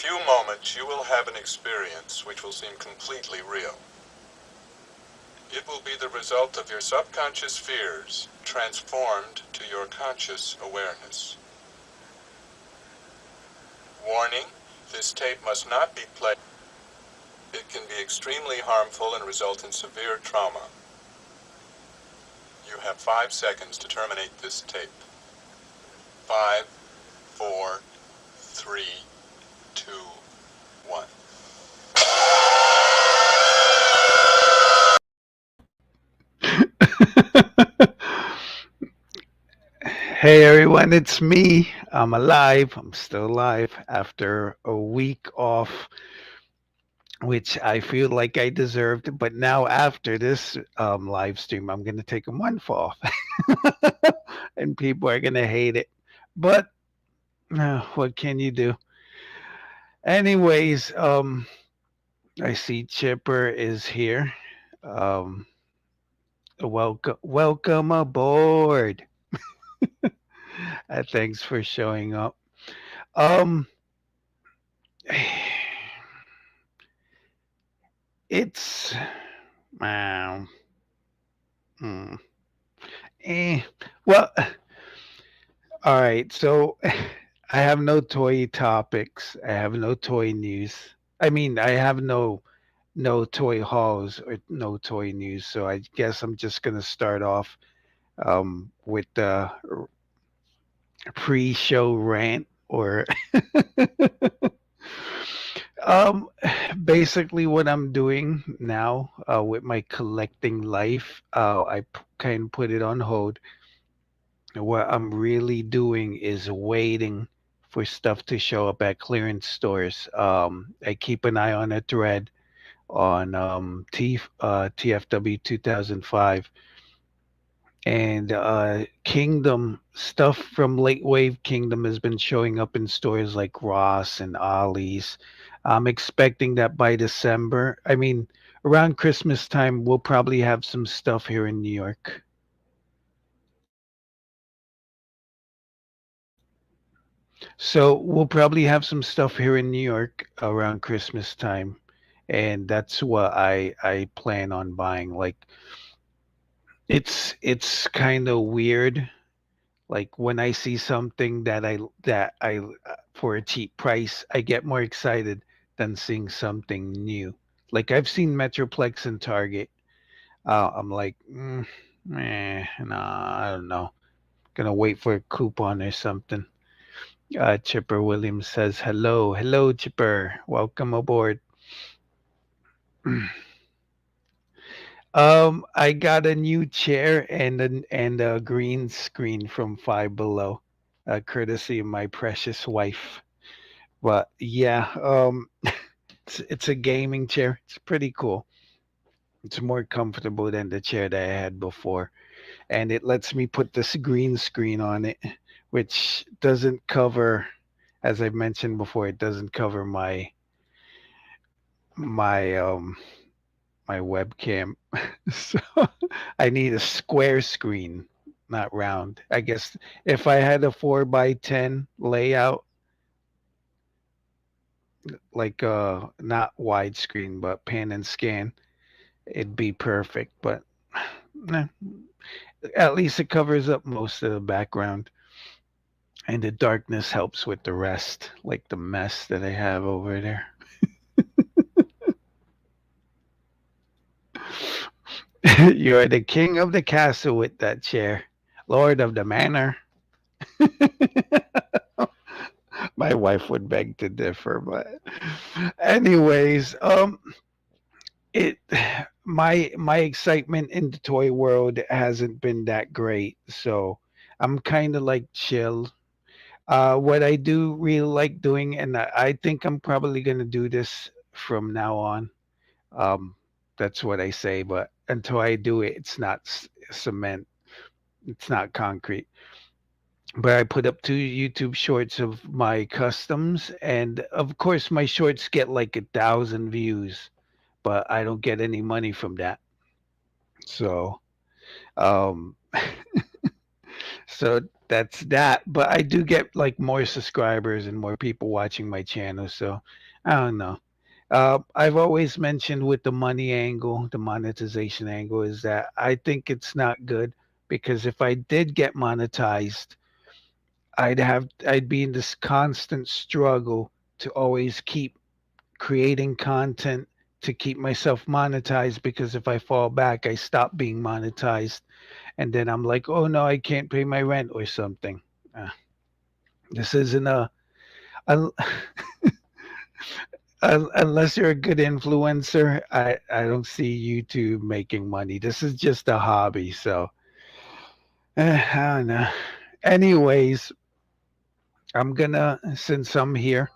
few moments, you will have an experience which will seem completely real. It will be the result of your subconscious fears transformed to your conscious awareness. Warning, this tape must not be played. It can be extremely harmful and result in severe trauma. You have 5 seconds to terminate this tape. 5, 4, 3, 2, 1. Hey everyone, it's me. I'm alive. I'm still alive after a week off, which I feel like I deserved. But now, after this live stream, I'm going to take a month off, and people are going to hate it. But what can you do? Anyways, I see Chipper is here. Um, welcome aboard. Thanks for showing up. Um, it's wow. Hmm. Eh. Well, all right. So I have no toy topics. I have no toy news. I mean, I have no toy hauls or no toy news. So I guess I'm just gonna start off with the pre-show rant or um basically what I'm doing now with my collecting life. Kind of put it on hold. What I'm really doing is waiting for stuff to show up at clearance stores. I keep an eye on a thread on TFW 2005 and Kingdom stuff from Late Wave Kingdom has been showing up in stores like Ross and Ollie's. I'm expecting that by December. I mean, around Christmas time, we'll probably have some stuff here in New York. So we'll probably have some stuff here in New York around Christmas time, and that's what I plan on buying. Like it's kind of weird. Like when I see something that I for a cheap price, I get more excited than seeing something new. Like I've seen Metroplex and Target. I'm like, nah, I don't know. Gonna wait for a coupon or something. Chipper Williams says, hello. Hello, Chipper. Welcome aboard. I got a new chair and a green screen from Five Below, courtesy of my precious wife. But yeah, it's a gaming chair. It's pretty cool. It's more comfortable than the chair that I had before, and it lets me put this green screen on it, which doesn't cover, as I mentioned before, it doesn't cover my my webcam. So I need a square screen, not round. I guess if I had a 4 by 10 layout, like not widescreen but pan and scan, it'd be perfect. But nah, at least it covers up most of the background, and the darkness helps with the rest, like the mess that I have over there. You're the king of the castle with that chair, lord of the manor. My wife would beg to differ, but anyways, it my excitement in the toy world hasn't been that great, so I'm kind of like chill. What I do really like doing, and I think I'm probably gonna do this from now on. Um, that's what I say, but until I do it, it's not cement. It's not concrete. But I put up 2 YouTube shorts of my customs, and of course, my shorts get like 1,000 views, but I don't get any money from that. So, um, So that's that. But I do get like more subscribers and more people watching my channel. So I don't know. I've always mentioned with the money angle, the monetization angle, is that I think it's not good because if I did get monetized, I'd be in this constant struggle to always keep creating content to keep myself monetized because if I fall back, I stop being monetized and then I'm like, oh no, I can't pay my rent or something. Uh, this isn't un- unless you're a good influencer. I don't see YouTube making money. This is just a hobby. So I don't know. Anyways, I'm gonna since I'm here.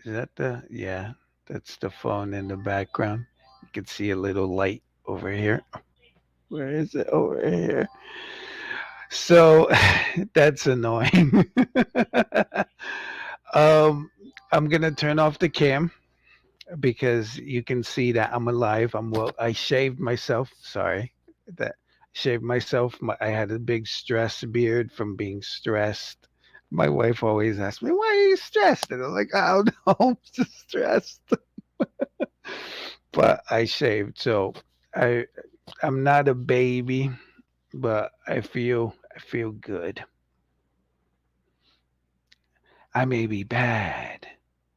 Is that the yeah? That's the phone in the background. You can see a little light over here. Where is it? Over here. So that's annoying. um, I'm gonna turn off the cam because you can see that I'm alive. I'm well. I shaved myself. Sorry, that shaved myself. I had a big stress beard from being stressed. My wife always asks me, "Why are you stressed?" And I'm like, "I don't know. I'm just stressed." But I shaved, so I I'm not a baby, but I feel good. I may be bad,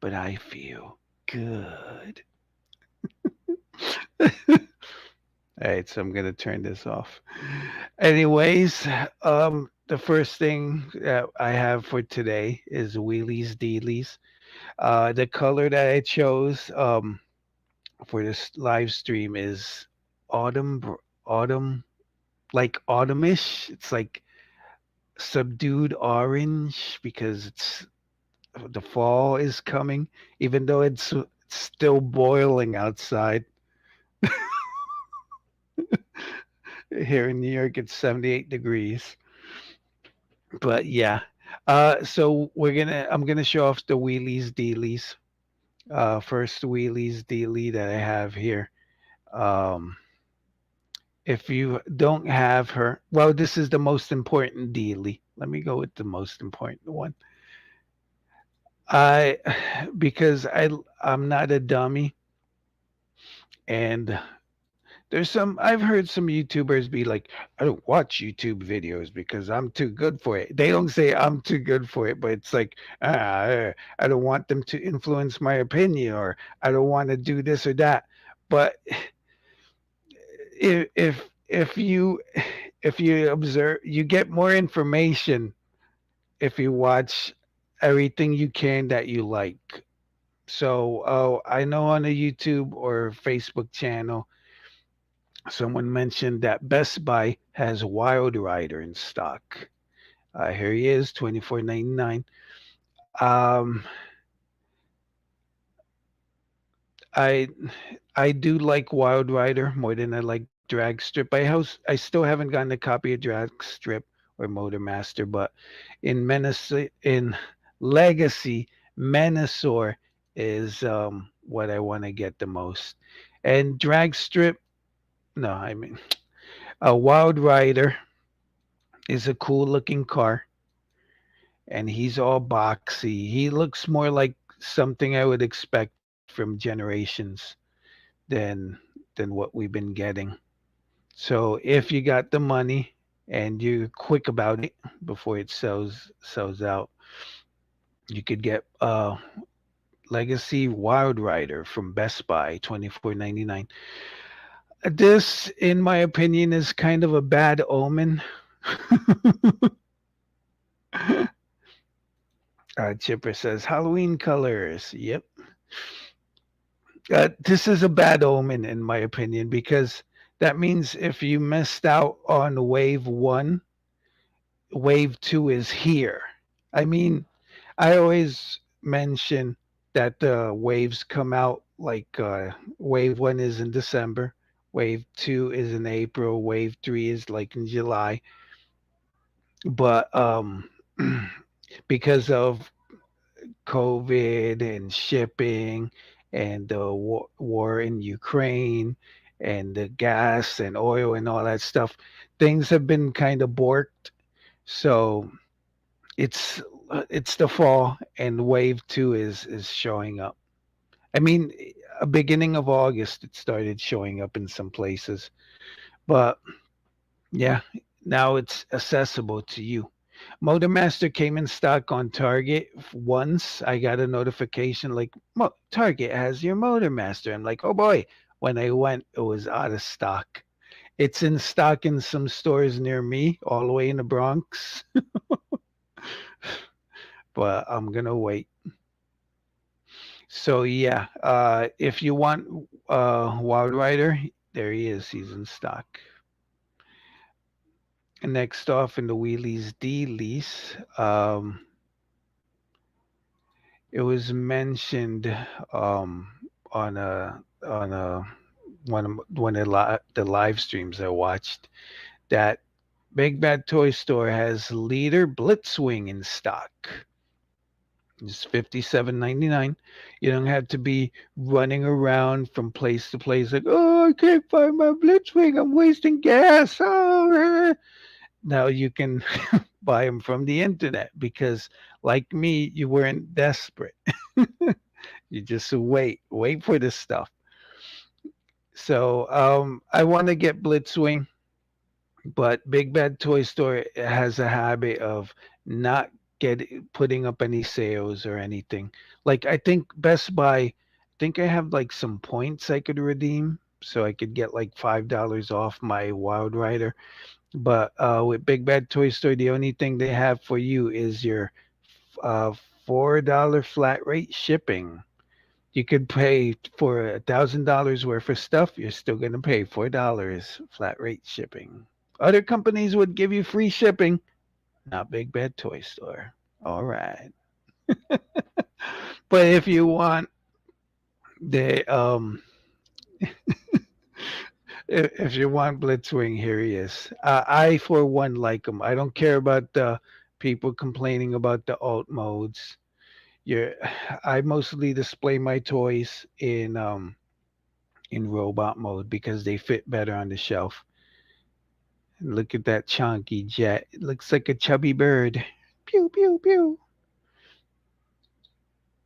but I feel good. All right, so I'm gonna turn this off. Anyways, the first thing that I have for today is wheelies dealies. The color that I chose for this live stream is autumn, like autumnish. It's like subdued orange because it's the fall is coming, even though it's still boiling outside. Here in New York, it's 78 degrees. But yeah, so I'm gonna show off the wheelies dealies. First wheelies dealie that I have here. Um, if you don't have her, well, this is the most important dealie. Let me go with the most important one. I because I'm not a dummy, and I've heard some YouTubers be like, I don't watch YouTube videos because I'm too good for it. They don't say I'm too good for it, but it's like, I don't want them to influence my opinion or I don't want to do this or that. But if if you observe, you get more information if you watch everything you can that you like. So, I know on a YouTube or Facebook channel, someone mentioned that Best Buy has Wild Rider in stock. Here he is, 24.99. Um, I I do like Wild Rider more than I like Drag Strip. I still haven't gotten a copy of Drag Strip or Motor Master, but in Legacy, Menasor is what I want to get the most. And Drag Strip, no, I mean a Wild Rider is a cool looking car and he's all boxy. He looks more like something I would expect from Generations than than what we've been getting. So if you got the money and you're quick about it before it sells out, you could get Legacy Wild Rider from Best Buy, 24.99. This, in my opinion, is kind of a bad omen. Chipper says Halloween colors. Yep. This is a bad omen, in my opinion, because that means if you missed out on wave one, wave two is here. I mean, I always mention that the waves come out like wave one is in December, wave two is in April, wave three is like in July. But because of COVID and shipping and the war in Ukraine and the gas and oil and all that stuff, things have been kind of borked. So it's it's the fall, and wave two is showing up. I mean, a beginning of August, it started showing up in some places, but yeah, now it's accessible to you. Motormaster came in stock on Target once. I got a notification like, Target has your Motormaster. I'm like, oh boy. When I went, it was out of stock. It's in stock in some stores near me, all the way in the Bronx, but I'm gonna wait. So yeah, if you want Wild Rider, there he is. He's in stock. And next off in the Wheelies D lease, it was mentioned um, on a one of the live streams I watched that Big Bad Toy Store has Leader Blitzwing in stock. It's 57.99. You don't have to be running around from place to place like, oh, I can't find my Blitzwing. I'm wasting gas. Oh, now you can buy them from the internet because, like me, you weren't desperate. You just wait for this stuff. So I want to get Blitzwing, but Big Bad Toy Store has a habit of not get putting up any sales or anything. Like I think Best Buy, I think I have like some points I could redeem, so I could get like $5 off my Wild Rider. But with Big Bad Toy Store, the only thing they have for you is your uh, $4 flat rate shipping. You could pay for $1,000 worth of stuff. You're still going to pay $4 flat rate shipping. Other companies would give you free shipping, not Big Bad Toy Store. All right, but if you want the if you want Blitzwing, here he is. I for one like him. I don't care about the people complaining about the alt modes. Yeah, I mostly display my toys in robot mode because they fit better on the shelf. Look at that chunky jet. It looks like a chubby bird. Pew pew pew.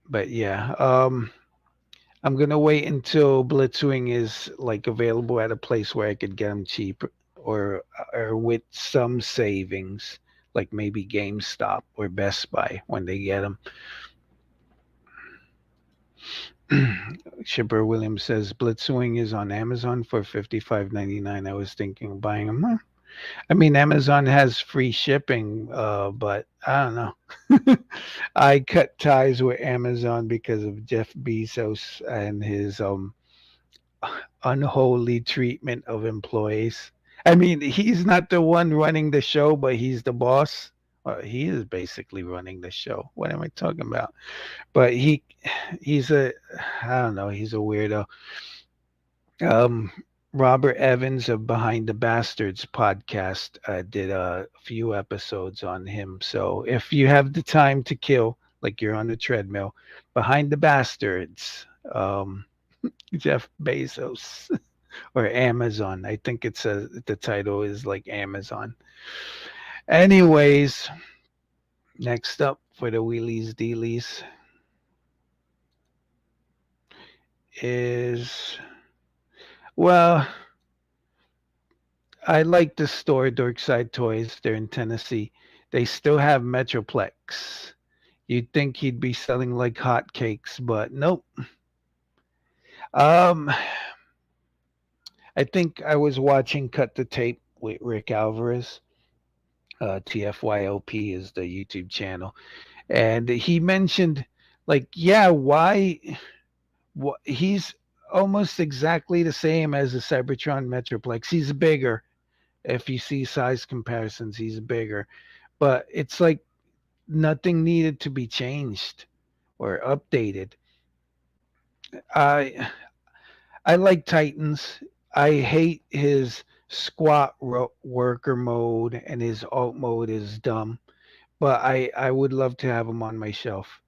But yeah, I'm gonna wait until Blitzwing is like available at a place where I could get them cheap or with some savings, like maybe GameStop or Best Buy when they get them. Shipper Williams says Blitzwing is on Amazon for 55.99. I was thinking of buying them. Huh? I mean, Amazon has free shipping, but I don't know. I cut ties with Amazon because of Jeff Bezos and his unholy treatment of employees. I mean, he's not the one running the show, but he's the boss. Well, he is basically running the show. What am I talking about? But he's a, I don't know, he's a weirdo. Um, Robert Evans of Behind the Bastards podcast did a few episodes on him. So if you have the time to kill, like you're on the treadmill, Behind the Bastards, Jeff Bezos or Amazon. I think the title is like Amazon. Anyways, next up for the wheelies dealies is, well, I like the store Dorkside Toys. They're in Tennessee. They still have Metroplex. You'd think he'd be selling like hotcakes, but nope. Um, I think I was watching Cut the Tape with Rick Alvarez. TFYOP is the YouTube channel, and he mentioned, like, yeah, why? He's almost exactly the same as the Cybertron Metroplex. He's bigger. If you see size comparisons, he's bigger, but it's like nothing needed to be changed or updated. I I like Titans. I hate his worker mode, and his alt mode is dumb. But I would love to have him on my shelf.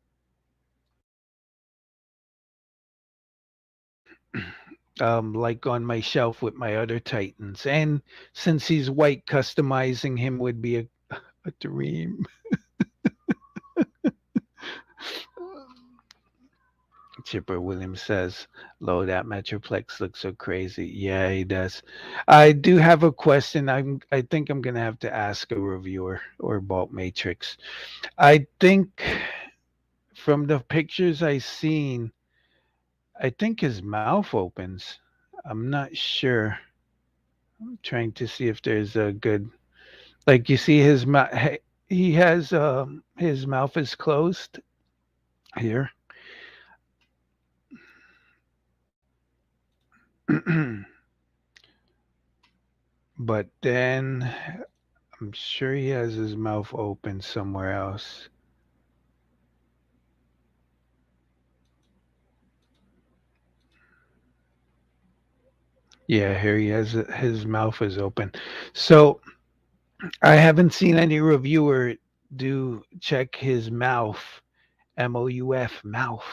like on my shelf with my other Titans. And since he's white, customizing him would be a dream. Chipper Williams says, "Low, that Metroplex looks so crazy." Yeah, he does. I do have a question. I think I'm gonna have to ask a reviewer or Bolt Matrix. I think from the pictures I seen, I think his mouth opens. I'm not sure. I'm trying to see if there's a good, like, you see his mouth. He has his mouth is closed here. But then I'm sure he has his mouth open somewhere else. Yeah, here he has his mouth is open. So I haven't seen any reviewer do check his mouth, MOUF, mouth.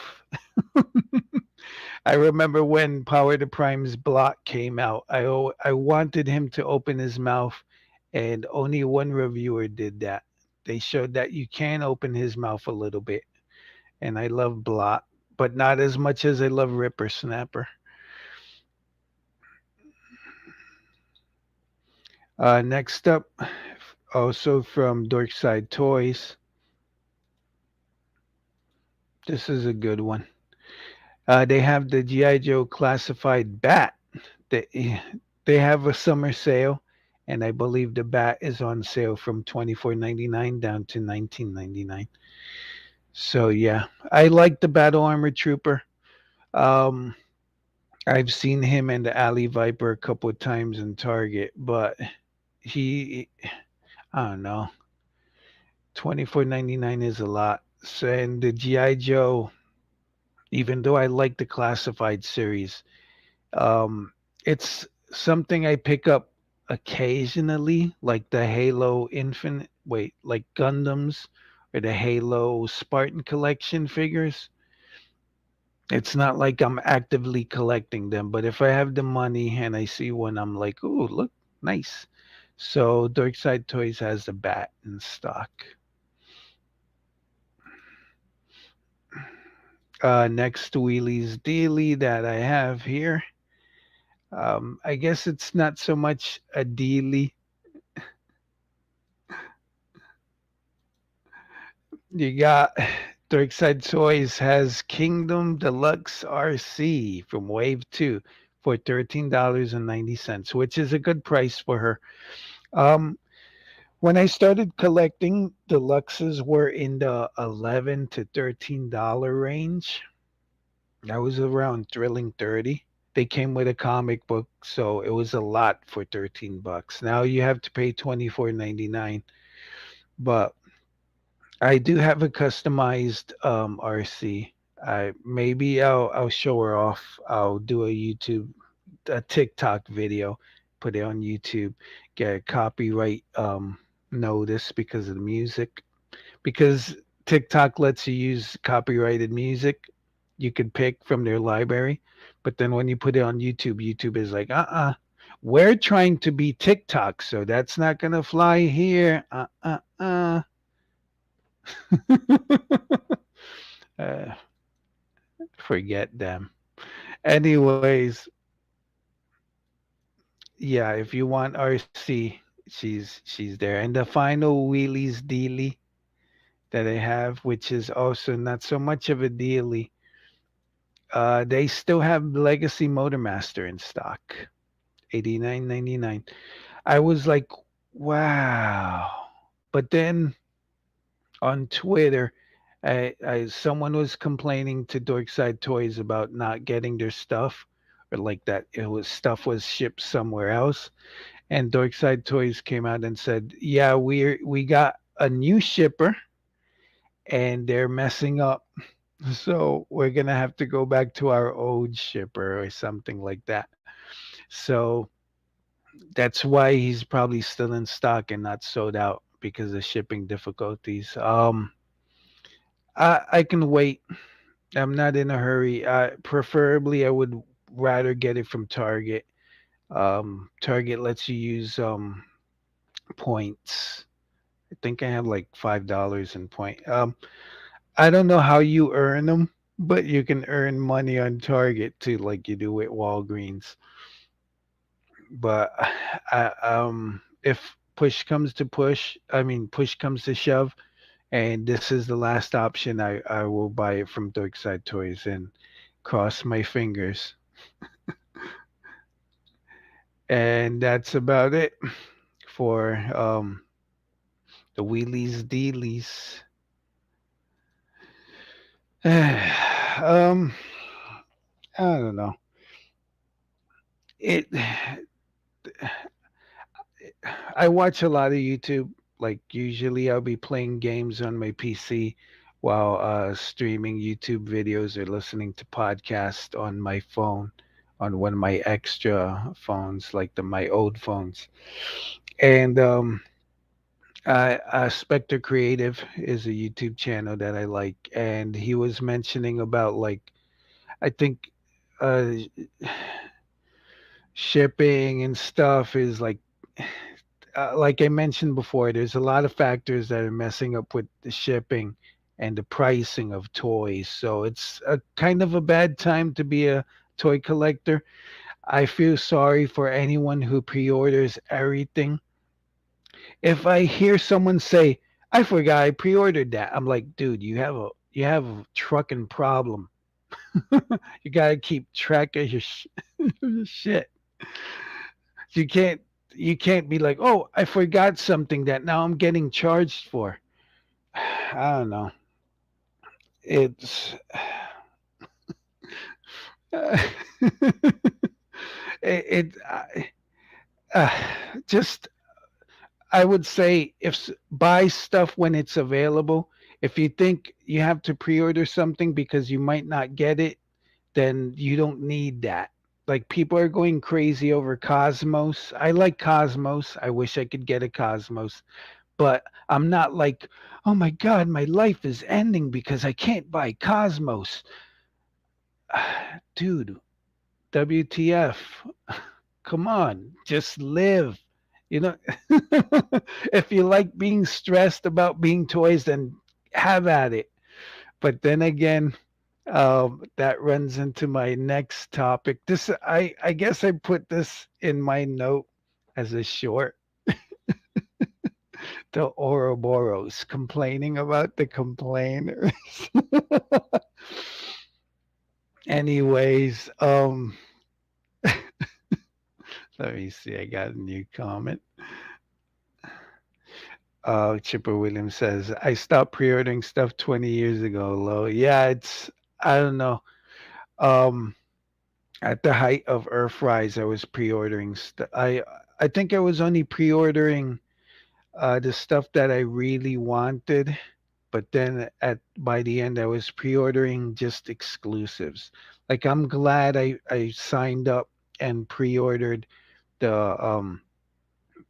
I remember when Power to Prime's block came out. I wanted him to open his mouth, and only one reviewer did that. They showed that you can open his mouth a little bit, and I love block, but not as much as I love Ripper Snapper. Next up, also from Dorkside Toys, this is a good one. They have the GI Joe classified bat. They they have a summer sale, and I believe the bat is on sale from 24.99 down to 19.99. So yeah, I like the Battle Armor Trooper. Um, I've seen him and the Alley Viper a couple of times in Target, but he, I don't know, 24.99 is a lot. So, and the GI Joe, even though I like the classified series, Um, it's something I pick up occasionally, like the Halo Infinite, wait, like Gundams or the Halo Spartan collection figures. It's not like I'm actively collecting them, but if I have the money and I see one, I'm like, ooh, look, nice. So Darkside Toys has the bat in stock. Next Wheelies Dealy that I have here. I guess it's not so much a dealy. You got Darkside Toys has Kingdom Deluxe RC from Wave 2 for $13.90, which is a good price for her. Um, when I started collecting, deluxes were in the 11 to $13 range. I was around thrilling 30. They came with a comic book, so it was a lot for 13 bucks. Now you have to pay 24.99, but I do have a customized RC. I maybe I'll show her off. I'll do a TikTok video, put it on YouTube, get a copyright notice because of the music. Because TikTok lets you use copyrighted music, you could pick from their library. But then when you put it on YouTube, YouTube is like, we're trying to be TikTok, so that's not gonna fly here. uh, Forget them. Anyways, yeah, if you want RC, she's there. And the final wheelies dealy that I have, which is also not so much of a dealy, they still have Legacy Motormaster in stock, 89.99. I was like, wow. But then on Twitter, someone was complaining to Dorkside Toys about not getting their stuff, or like that it was stuff was shipped somewhere else. And Dorkside Toys came out and said, "Yeah, we got a new shipper, and they're messing up, so we're gonna have to go back to our old shipper or something like that." So that's why he's probably still in stock and not sold out because of shipping difficulties. I can wait. I'm not in a hurry. Preferably, I would rather get it from Target. Target lets you use points. I think I have like $5 in point. I don't know how you earn them, but you can earn money on Target too, like you do with Walgreens. But if push comes to push, I mean push comes to shove, and this is the last option, I will buy it from Darkside Toys and cross my fingers. And that's about it for the wheelies dealies. I don't know. It I watch a lot of YouTube. Like usually I'll be playing games on my PC while streaming YouTube videos or listening to podcasts on my phone, on one of my extra phones, like my old phones. And Spectre Creative is a YouTube channel that I like, and he was mentioning about like I think uh, shipping and stuff is like I mentioned before, there's a lot of factors that are messing up with the shipping and the pricing of toys. So it's a kind of a bad time to be a toy collector. I feel sorry for anyone who pre-orders everything. If I hear someone say, "I forgot I pre-ordered that," I'm like, "Dude, you have a trucking problem. You got to keep track of your, your shit. You can't you can't be like, "Oh, I forgot something that now I'm getting charged for." I don't know. It's it, uh, just I would say buy stuff when it's available. If you think you have to pre-order something because you might not get it, then you don't need that. Like people are going crazy over Cosmos. I like Cosmos. I wish I could get a Cosmos, but I'm not like, oh my God, my life is ending because I can't buy Cosmos. Dude, WTF? Come on, just live. You know, if you like being stressed about being toys, then have at it. But then again, that runs into my next topic. I guess I put this in my note as a short. The Ouroboros complaining about the complainers. Anyways, let me see. I got a new comment. Chipper Williams says, I stopped pre-ordering stuff 20 years ago, Lo. Yeah, I don't know. Um, at the height of Earthrise, I was pre-ordering I think I was only pre-ordering the stuff that I really wanted, but then at by the end I was pre-ordering just exclusives. Like I'm glad I signed up and pre-ordered the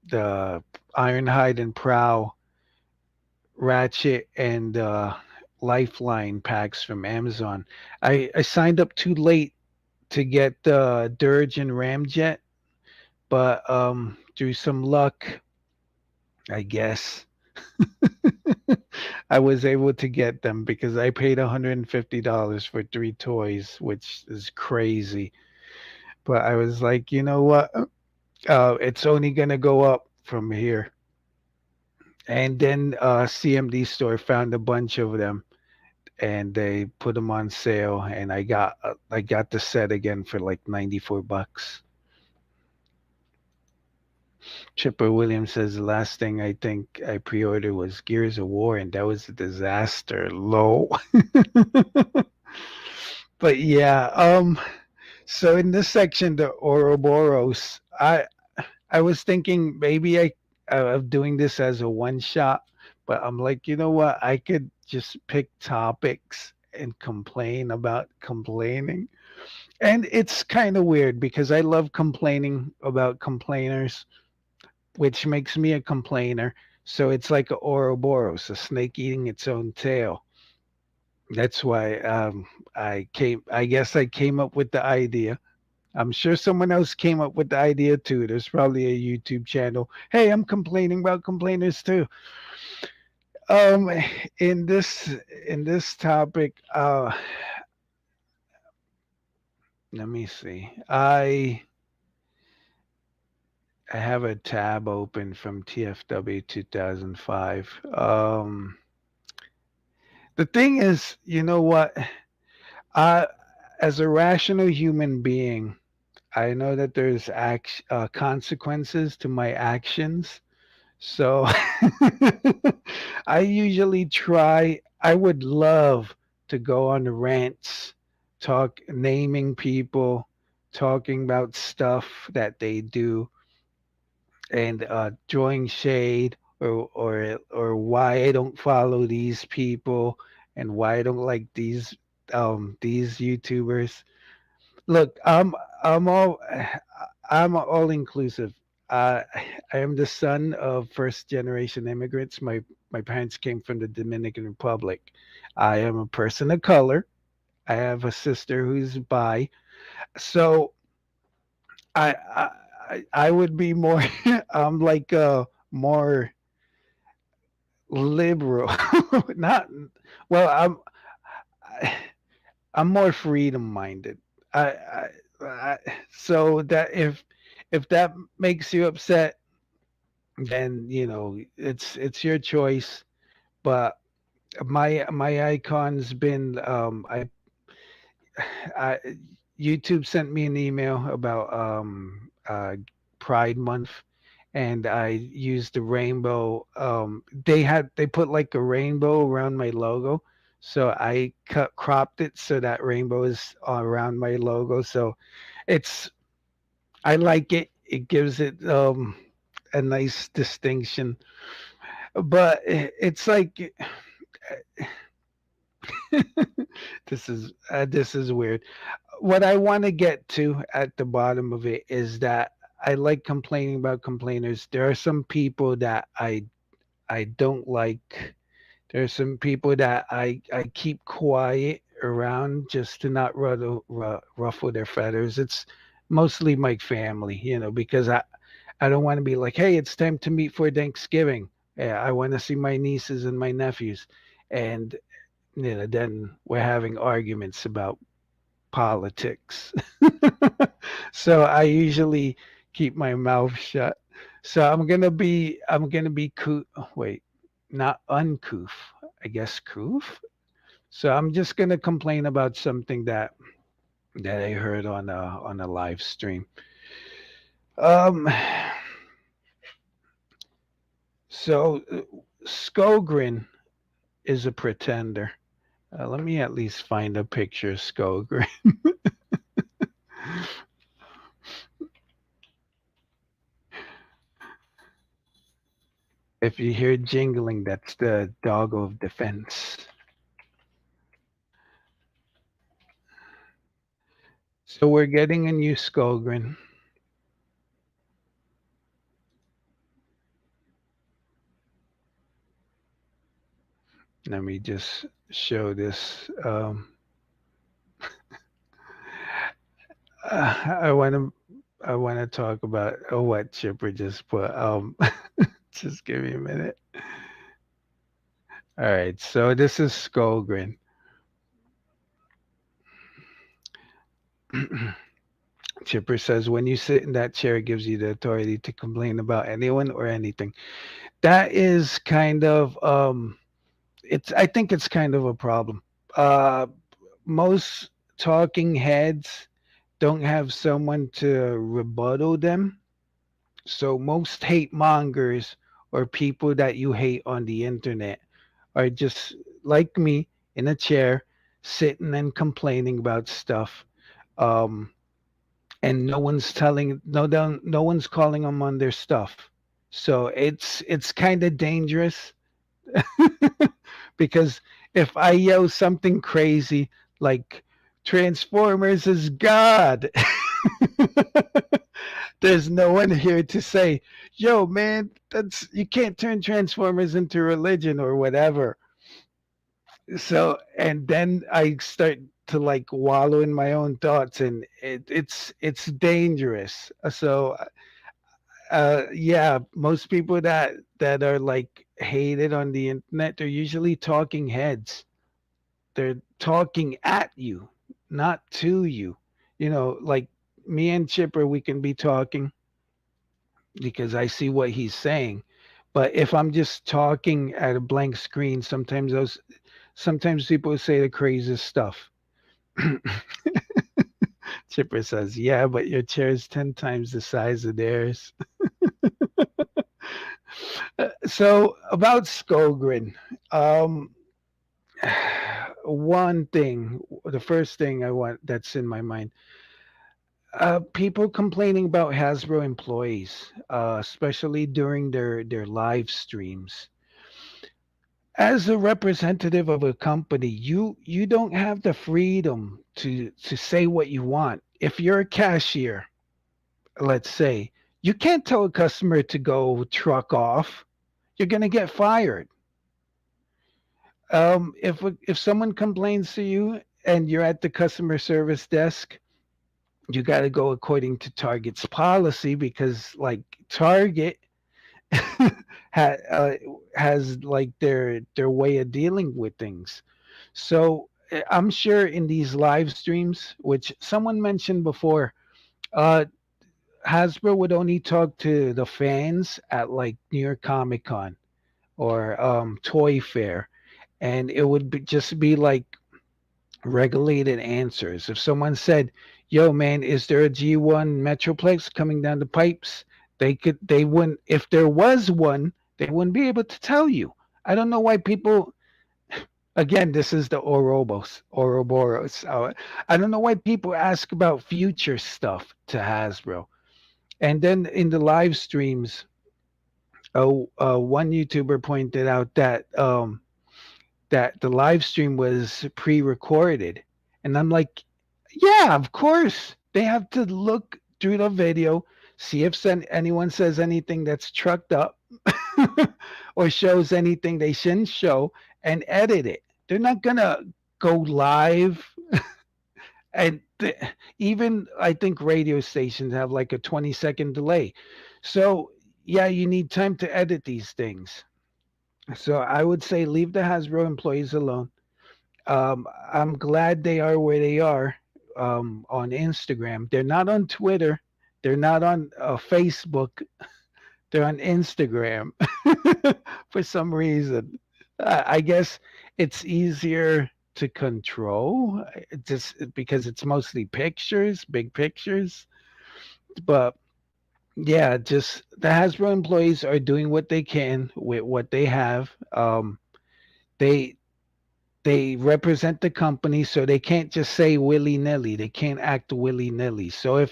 the Ironhide and Prow Ratchet and Lifeline packs from Amazon. I signed up too late to get Dirge and Ramjet, but through some luck, I guess, I was able to get them because I paid $150 for three toys, which is crazy. But I was like, you know what? It's only gonna go up from here. And then CMD store found a bunch of them and they put them on sale and I got the set again for like $94. Chipper Williams says the last thing I think I pre-ordered was Gears of War and that was a disaster. Low. But yeah, so in this section the Ouroboros, I was thinking maybe of doing this as a one shot, but I'm like, you know what? I could just pick topics and complain about complaining. And it's kind of weird because I love complaining about complainers, which makes me a complainer. So it's like a Ouroboros, a snake eating its own tail. That's why I guess I came up with the idea. I'm sure someone else came up with the idea too. There's probably a YouTube channel. Hey, I'm complaining about complainers too. Um, in this in this topic, let me see. I have a tab open from TFW 2005. The thing is, you know what? Uh, as a rational human being, I know that there's consequences to my actions. So I usually try, I would love to go on rants, talk, naming people, talking about stuff that they do, and drawing shade, or why I don't follow these people and why I don't like these YouTubers. Look, I'm all I'm all inclusive. Uh, I am the son of first generation immigrants. My parents came from the Dominican Republic. I am a person of color. I have a sister who's bi. So I would be more I'm like more liberal. Not well, I, I'm more freedom minded. I so that if that makes you upset, then it's your choice. But my icon's been I YouTube sent me an email about Pride Month, and I used the rainbow. They put like a rainbow around my logo, so I cropped it so that rainbow is around my logo. So it's I like it. It gives it a nice distinction. But it's like this is weird. What I want to get to at the bottom of it is that I like complaining about complainers. There are some people that I don't like. There are some people that I keep quiet around just to not ruffle their feathers. It's mostly my family, because I don't want to be like, hey, it's time to meet for Thanksgiving. Yeah, I want to see my nieces and my nephews, and then we're having arguments about politics. So I usually keep my mouth shut. So I'm gonna be wait, not uncouth. I guess couth. So I'm just gonna complain about something that I heard on a live stream. Um, so Skogren is a pretender. Let me at least find a picture of Skogren. If you hear jingling, that's the dog of defense. So we're getting a new Skogren. Let me just show this. I want to. I want to talk about what Chipper just put. Just give me a minute. All right, so this is Skogren. Chipper says, when you sit in that chair, it gives you the authority to complain about anyone or anything. That is kind of it's. I think it's kind of a problem. Uh, most talking heads don't have someone to rebuttal them. So most hate mongers or people that you hate on the internet are just like me in a chair, sitting and complaining about stuff. Um, and no one's calling them on their stuff. So it's kind of dangerous because if I yell something crazy like Transformers is God, there's no one here to say, "Yo, man, that's you can't turn Transformers into religion or whatever." So, and then I start. to like wallow in my own thoughts, and it's dangerous. So yeah, most people that are like hated on the internet, they're usually talking heads. They're talking at you, not to you. You know, like me and Chipper, we can be talking because I see what he's saying. But if I'm just talking at a blank screen, sometimes people say the craziest stuff. Chipper says, "Yeah, but your chair is 10 times the size of theirs." So about Skogren, um, one thing, the first thing I want that's in my mind, people complaining about Hasbro employees, especially during their live streams. As a representative of a company, you don't have the freedom to say what you want. If you're a cashier, let's say, you can't tell a customer to go truck off. You're going to get fired. If someone complains to you and you're at the customer service desk, you got to go according to Target's policy because like Target ha, uh, has like their way of dealing with things. So I'm sure in these live streams, which someone mentioned before, uh, Hasbro would only talk to the fans at like New York Comic Con or Toy Fair, and it would just be like regulated answers. If someone said, "Yo, man, is there a G1 Metroplex coming down the pipes?" They wouldn't. If there was one, they wouldn't be able to tell you. I don't know why people. Again, this is the Ouroboros. I don't know why people ask about future stuff to Hasbro. And then in the live streams, one YouTuber pointed out that the live stream was pre-recorded, and I'm like, yeah, of course they have to look through the video, see if anyone says anything that's trucked up or shows anything they shouldn't show, and edit it. They're not gonna go live and even I think radio stations have like a 20-second delay. So yeah, you need time to edit these things. So I would say leave the Hasbro employees alone. I'm glad they are where they are on Instagram. They're not on Twitter. They're not on Facebook. They're on Instagram for some reason. I guess it's easier to control just because it's mostly pictures, big pictures. But yeah, just the Hasbro employees are doing what they can with what they have. They they represent the company, so they can't just say willy nilly. They can't act willy nilly. So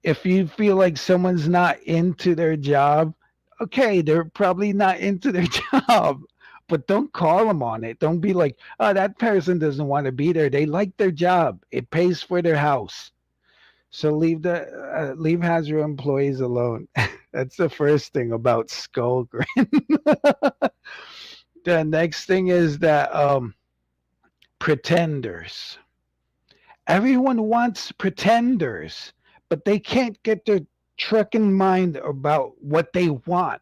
if you feel like someone's not into their job, okay, they're probably not into their job. But don't call them on it. Don't be like, oh, that person doesn't want to be there. They like their job. It pays for their house. So leave Hasbro employees alone. That's the first thing about Skullgrin. The next thing is that pretenders. Everyone wants pretenders, but they can't get their trucking mind about what they want.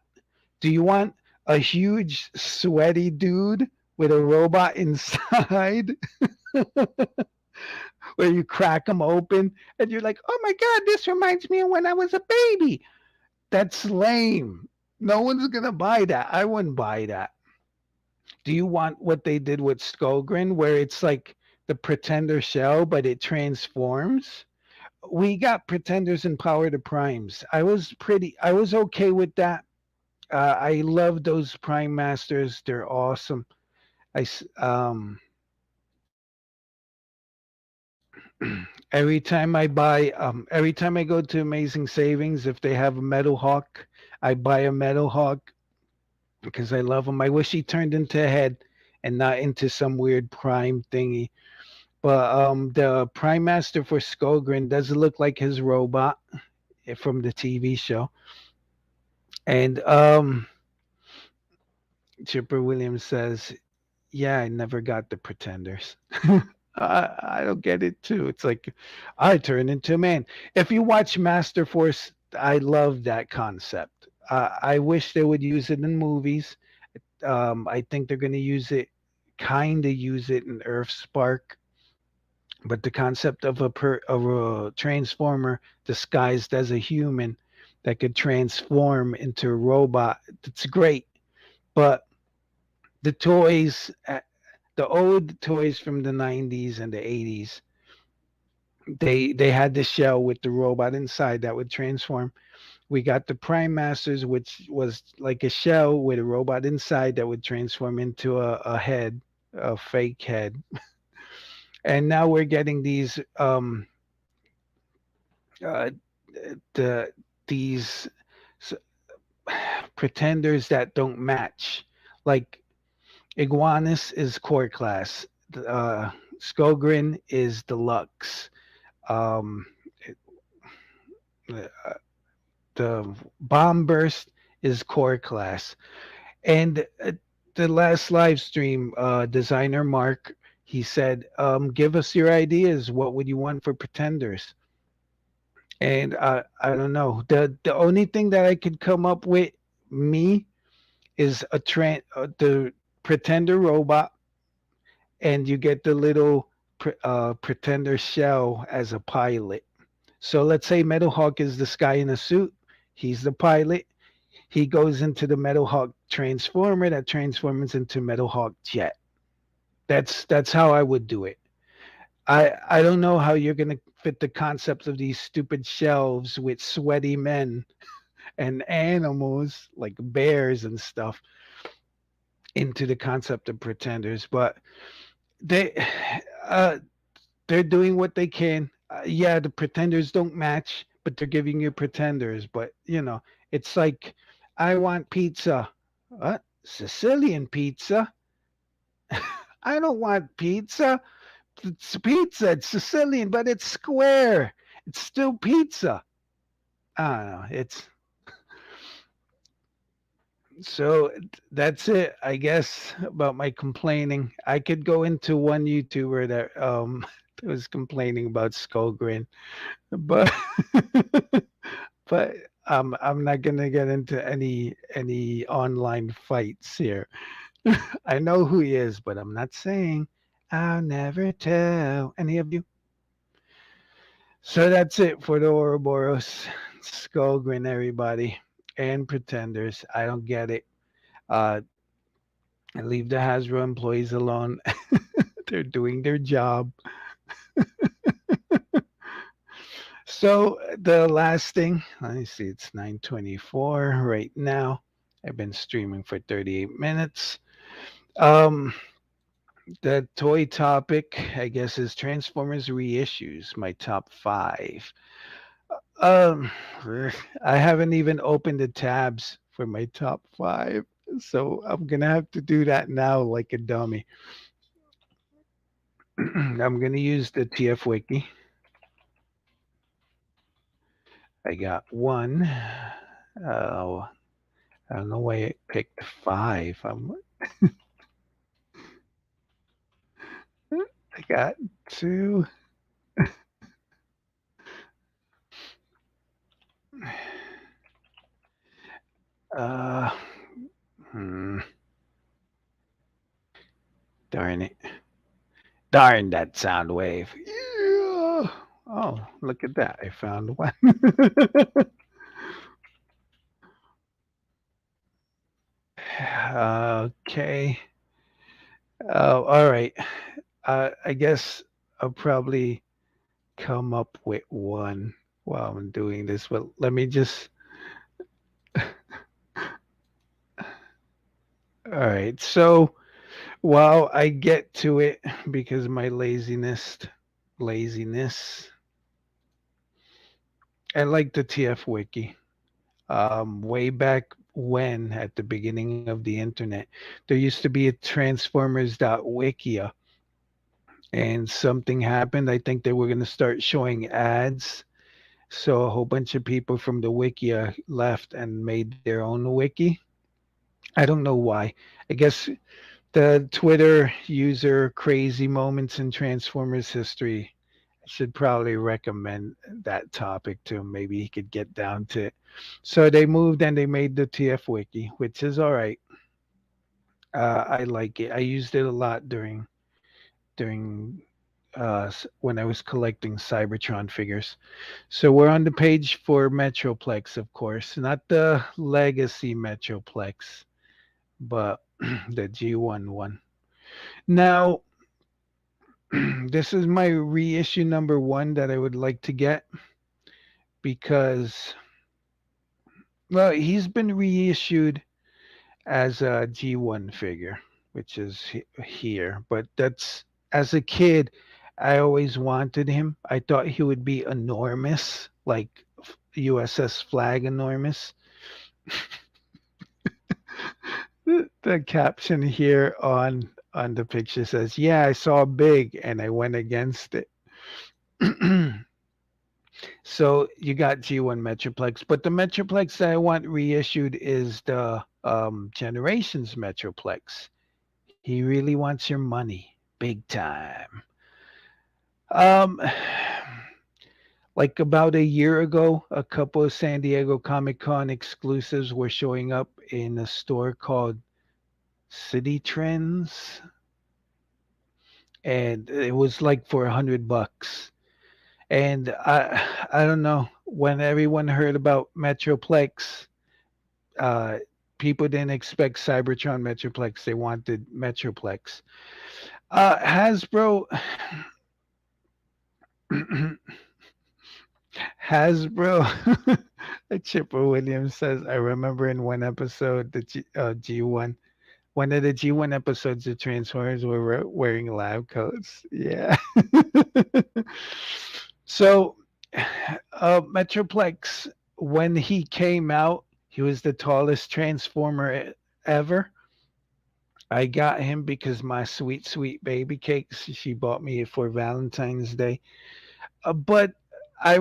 Do you want a huge, sweaty dude with a robot inside where you crack them open and you're like, oh my God, this reminds me of when I was a baby? That's lame. No one's going to buy that. I wouldn't buy that. Do you want what they did with Skullgrin, where it's like the pretender shell, but it transforms? We got pretenders and power to primes. I was okay with that. I love those prime masters. They're awesome. Every time I go to Amazing Savings, if they have a Metal Hawk, I buy a Metal Hawk because I love him. I wish he turned into a head and not into some weird prime thingy. But the Prime Master for Skullgrin doesn't look like his robot from the TV show. And Chipper Williams says, "Yeah, I never got the Pretenders." I don't get it too. It's like I turn into a man. If you watch Master Force, I love that concept. I wish they would use it in movies. I think they're going to kind of use it in Earth Spark. But the concept of of a transformer disguised as a human that could transform into a robot, it's great. But the toys, the old toys from the 90s and the 80s, they had the shell with the robot inside that would transform. We got the Prime Masters, which was like a shell with a robot inside that would transform into a head, a fake head. And now we're getting uh, the these s- pretenders that don't match. Like Iguanus is core class. Skogrin is deluxe. Um, uh, the bomb burst is core class. And the last live stream, designer Mark, he said, "Give us your ideas. What would you want for pretenders?" And I don't know. The only thing that I could come up with me is the pretender robot, and you get the little pretender shell as a pilot. So let's say Metal Hawk is this guy in a suit. He's the pilot. He goes into the Metal Hawk transformer that transforms into Metal Hawk jet. That's how I would do it. I don't know how you're gonna fit the concepts of these stupid shelves with sweaty men and animals like bears and stuff into the concept of pretenders, but they uh they're doing what they can. Yeah, the pretenders don't match, but they're giving you pretenders. But it's like I want pizza. What? Sicilian pizza? I don't want pizza. It's pizza. It's Sicilian, but it's square. It's still pizza. I don't know. It's so that's it, I guess, about my complaining. I could go into one YouTuber that was complaining about Skullgrin, but but I'm not gonna get into any online fights here. I know who he is, but I'm not saying. I'll never tell any of you. So that's it for the Ouroboros. Skullgrin, everybody, and pretenders. I don't get it. Uh, leave the Hasbro employees alone. They're doing their job. So the last thing, let me see, it's 9:24 right now. I've been streaming for 38 minutes. Um, the toy topic, I guess, is Transformers reissues, my top five. Um, I haven't even opened the tabs for my top five, so I'm gonna have to do that now like a dummy. I'm gonna use the TF Wiki. I got one. Oh, I don't know why it picked five. I got two. Uh, hmm, darn it. Darn that sound wave. Yeah. Oh, look at that. I found one. Okay. All right. I guess I'll probably come up with one while I'm doing this. But let me just. All right. So while I get to it, because of my laziness, I like the TF Wiki. Way back when, at the beginning of the internet, there used to be a Transformers.wikia, and something happened. I think they were going to start showing ads. So a whole bunch of people from the Wikia left and made their own wiki. I don't know why. I guess The Twitter user crazy moments in Transformers history. I should probably recommend that topic to him. Maybe he could get down to it. So they moved and they made the TF Wiki, which is all right. I like it. I used it a lot during when I was collecting Cybertron figures. So we're on the page for Metroplex, of course, not the Legacy Metroplex, but the G1 one. Now, this is my reissue number one that I would like to get because, well, he's been reissued as a G1 figure, which is here. But that's as a kid, I always wanted him. I thought he would be enormous, like USS Flag enormous. The caption here on the picture says, "Yeah, I saw big and I went against it." So you got G1 Metroplex, but the Metroplex that I want reissued is the Generations Metroplex. He really wants your money, big time. Um, like about a year ago, a couple of San Diego Comic Con exclusives were showing up in a store called City Trends, and it was like for $100. And I don't know, when everyone heard about Metroplex, uh, people didn't expect Cybertron Metroplex. They wanted Metroplex. Hasbro Hasbro. Chipper Williams says, I remember in one episode, the G1, one of the G1 episodes, the Transformers were wearing lab coats. Yeah. So, Metroplex, when he came out, he was the tallest Transformer ever. I got him because my sweet, sweet baby cakes, she bought me it for Valentine's Day. But I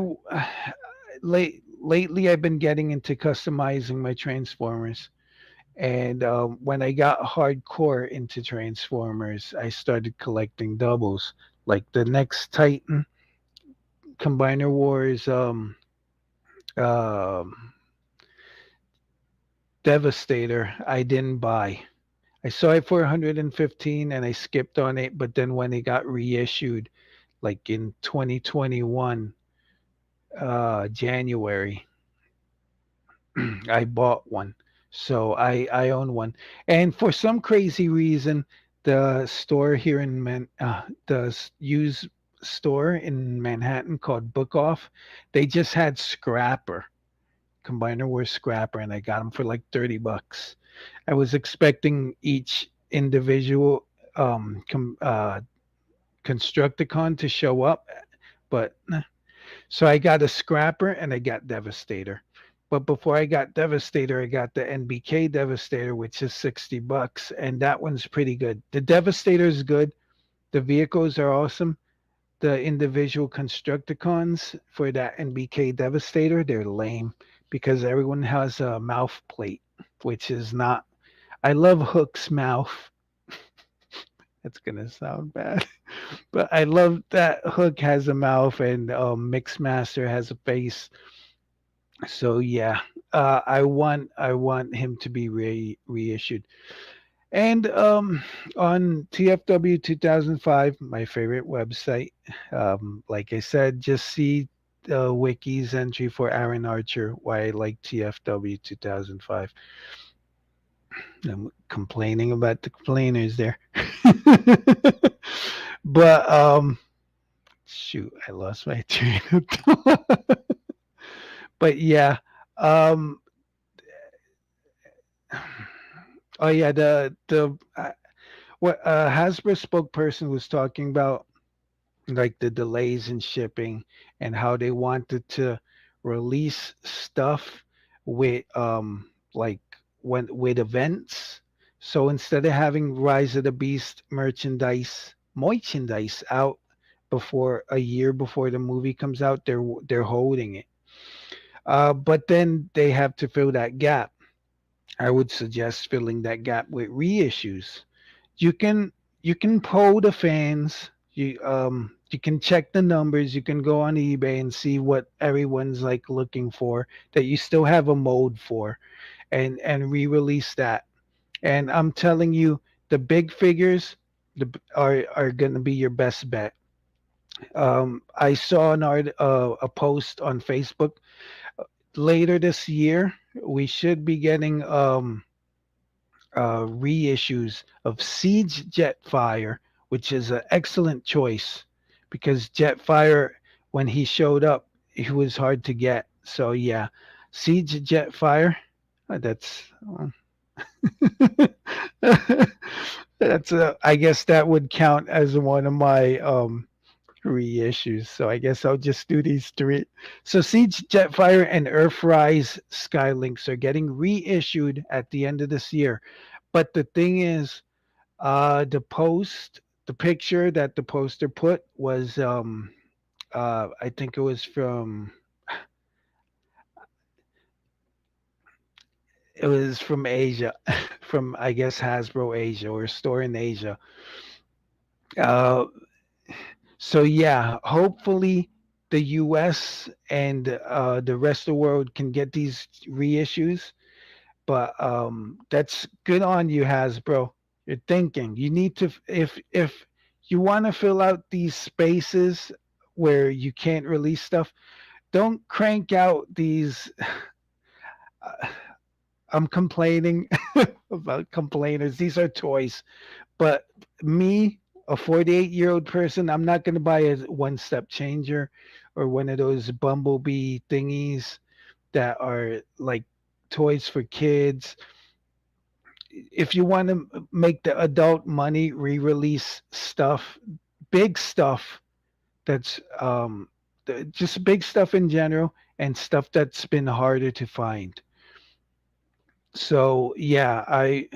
lately I've been getting into customizing my Transformers. And when I got hardcore into Transformers, I started collecting doubles. Like the next Titan, Combiner Wars, um, Devastator, I didn't buy. I saw it for 115 and I skipped on it. But then when it got reissued, like in 2021, January, I bought one. So I own one. And for some crazy reason, the store here in used store in Manhattan called Book Off, they just had Scrapper, Combiner Wars Scrapper, and I got them for like $30. I was expecting each individual Constructicon to show up, but so I got a Scrapper and I got Devastator. But before I got Devastator, I got the NBK Devastator, which is $60, and that one's pretty good. The Devastator is good. The vehicles are awesome. The individual Constructicons for that NBK Devastator, they're lame because everyone has a mouth plate, which is not. I love Hook's mouth. That's gonna sound bad, but I love that Hook has a mouth and Mixmaster has a face. So yeah, I want him to be reissued. And on TFW 2005, my favorite website, like I said, just see the wiki's entry for Aaron Archer, why I like TFW 2005. I'm complaining about the complainers there. But shoot, I lost my train of thought. But yeah, um oh yeah, the what Hasbro spokesperson was talking about, like the delays in shipping and how they wanted to release stuff with like when with events. So instead of having Rise of the Beast merchandise out before a year before the movie comes out, they're holding it. But then they have to fill that gap. I would suggest filling that gap with reissues, you can you can poll the fans. You can check the numbers. You can go on eBay and see what everyone's like looking for that you still have a mode for, and re-release that. And I'm telling you, the big figures are going to be your best bet. I saw a post on Facebook later this year. We should be getting reissues of Siege Jetfire, which is an excellent choice because Jetfire, when he showed up, he was hard to get. So yeah, Siege Jetfire. That's that's I guess that would count as one of my reissues. So I guess I'll just do these three. So Siege Jetfire and Earthrise Skylinks are getting reissued at the end of this year. But the thing is, the picture that the poster put was, I think it was from Asia, from I guess Hasbro Asia or a store in Asia. Uh, so yeah, hopefully the U.S. and the rest of the world can get these reissues. But that's good on you, Hasbro. You're thinking. You need to if you want to fill out these spaces where you can't release stuff, don't crank out these. Uh, I'm complaining about complainers. These are toys, but me, a 48-year-old person, I'm not going to buy a one-step changer or one of those bumblebee thingies that are like toys for kids. If you want to make the adult money, re-release stuff, big stuff that's just big stuff in general and stuff that's been harder to find. So yeah, I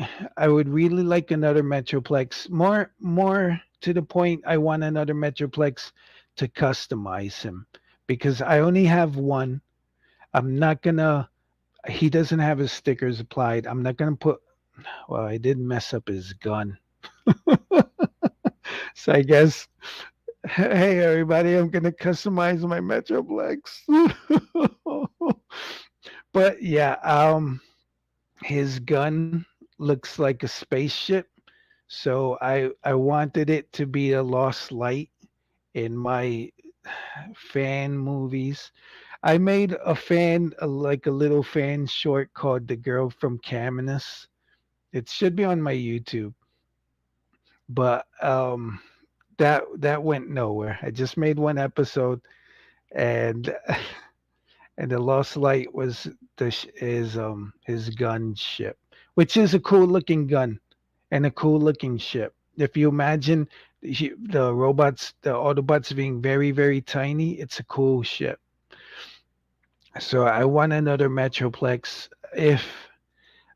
would really like another Metroplex. More to the point, I want another Metroplex to customize him because I only have one. I'm not gonna. He doesn't have his stickers applied. I'm not gonna put. Well, I did mess up his gun. So I guess, hey everybody, I'm gonna customize my Metroplex. But yeah, his gun looks like a spaceship, so I wanted it to be a lost light in my fan movies. I made like a little fan short called "The Girl from Caminus." It should be on my YouTube, but that went nowhere. I just made one episode, and and the Lost Light was his gun ship, which is a cool looking gun and a cool looking ship. If you imagine the Autobots being very tiny, it's a cool ship. So I want another Metroplex.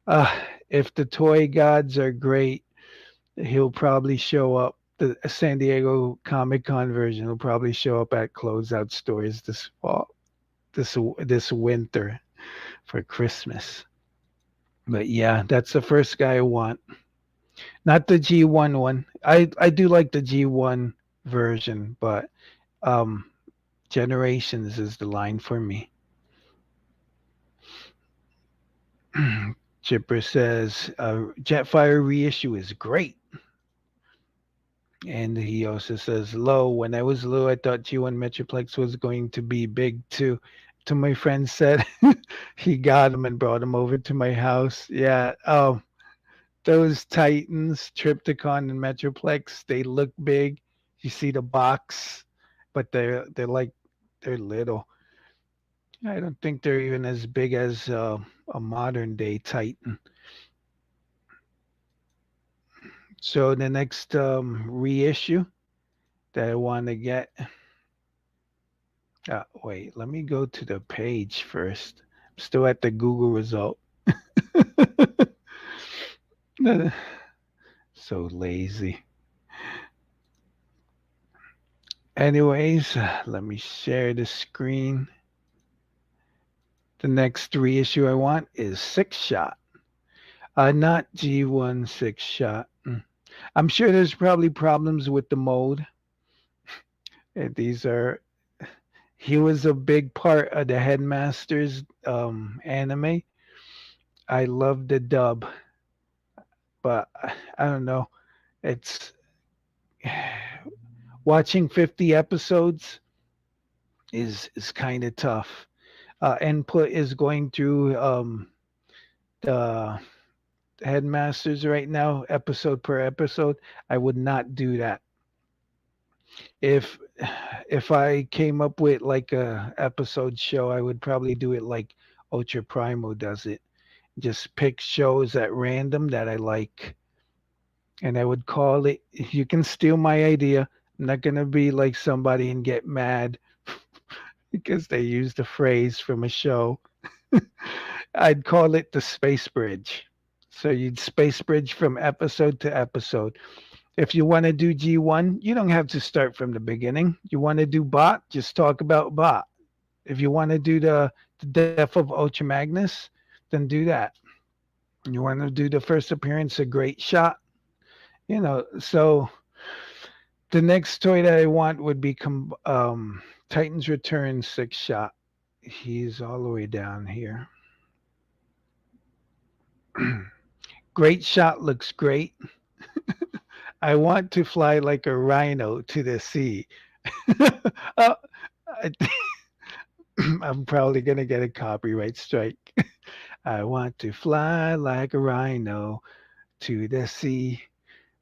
Uh, if the toy gods are great, he'll probably show up. The San Diego Comic Con version will probably show up at closeout stores this fall, this winter for Christmas. But yeah, that's the first guy I want. Not the G1 one. I do like the G1 version, but um Generations is the line for me. Chipper says Jetfire reissue is great. And he also says, "Low. When I was low, I thought G1 Metroplex was going to be big too." To my friend said, he got him and brought him over to my house. Yeah. Oh, those Titans, Tripticon and Metroplex, they look big. You see the box, but they're little. I don't think they're even as big as a modern day Titan. So the next reissue that I want to get. Wait, let me go to the page first. I'm still at the Google result. So lazy. Anyways, let me share the screen. The next reissue I want is Six Shot. Not G1 Six Shot. I'm sure there's probably problems with the mold. These are he was a big part of the Headmasters anime. I love the dub, but I don't know. It's watching 50 episodes is kind of tough. Input is going through the Headmasters right now, episode per episode. I would not do that. If if I came up with like a episode show, I would probably do it like Ultra Primo does it. Just pick shows at random that I like, and I would call it. You can steal my idea. I'm not gonna be like somebody and get mad because they used a phrase from a show. I'd call it the space bridge. So you'd space bridge from episode to episode. If you want to do G1, you don't have to start from the beginning. You want to do bot, just talk about bot. If you want to do the death of Ultra Magnus, then do that. You want to do the first appearance, a great shot, so the next toy that I want would be Titan's Return six shot. He's all the way down here. Great shot looks great. I want to fly like a rhino to the sea. uh, I, I'm probably going to get a copyright strike. I want to fly like a rhino to the sea.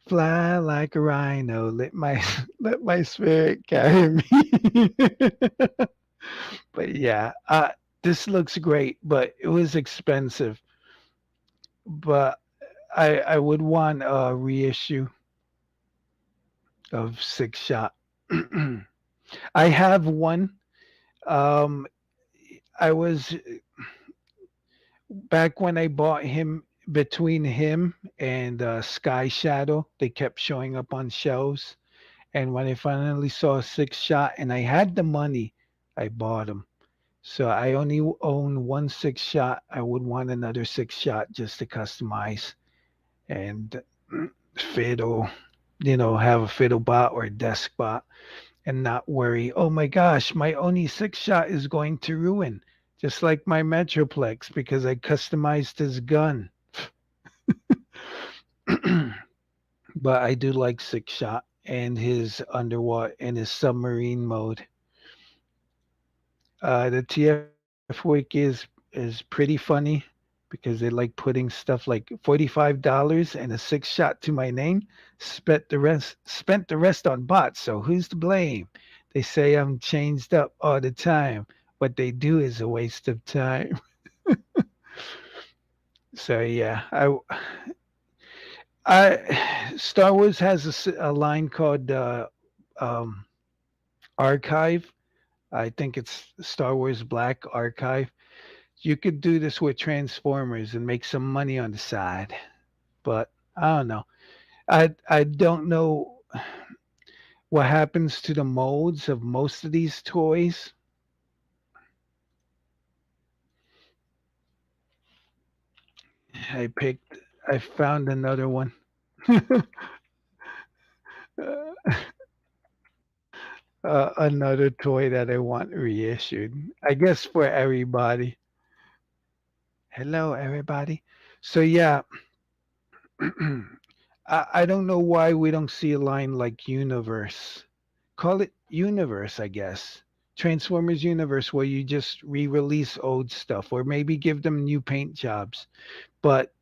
Fly like a rhino. Let my let my spirit carry me. But yeah, this looks great, but it was expensive. But I would want a reissue of six shot. I have one. Um, I was back when I bought him between him and Sky Shadow. They kept showing up on shelves, and when I finally saw six shot and I had the money, I bought them. So I only own one six shot. I would want another six shot just to customize and fiddle, have a fiddle bot or a desk bot and not worry, oh my gosh, my Oni six shot is going to ruin. Just like my Metroplex because I customized his gun. But I do like six shot and his underwater and his submarine mode. The TF wiki is pretty funny because they like putting stuff like $45 and a six shot to my name. Spent the rest on bots. So who's to blame? They say I'm changed up all the time. What they do is a waste of time. So yeah, I Star Wars has a line called um, Archive. I think it's Star Wars Black Archive. You could do this with Transformers and make some money on the side, but I don't know. I don't know what happens to the molds of most of these toys. I picked. I found another one. Another toy that I want reissued. I guess for everybody. Hello, everybody. So yeah, I don't know why we don't see a line like Universe. Call it Universe, I guess. Transformers Universe, where you just re-release old stuff, or maybe give them new paint jobs. But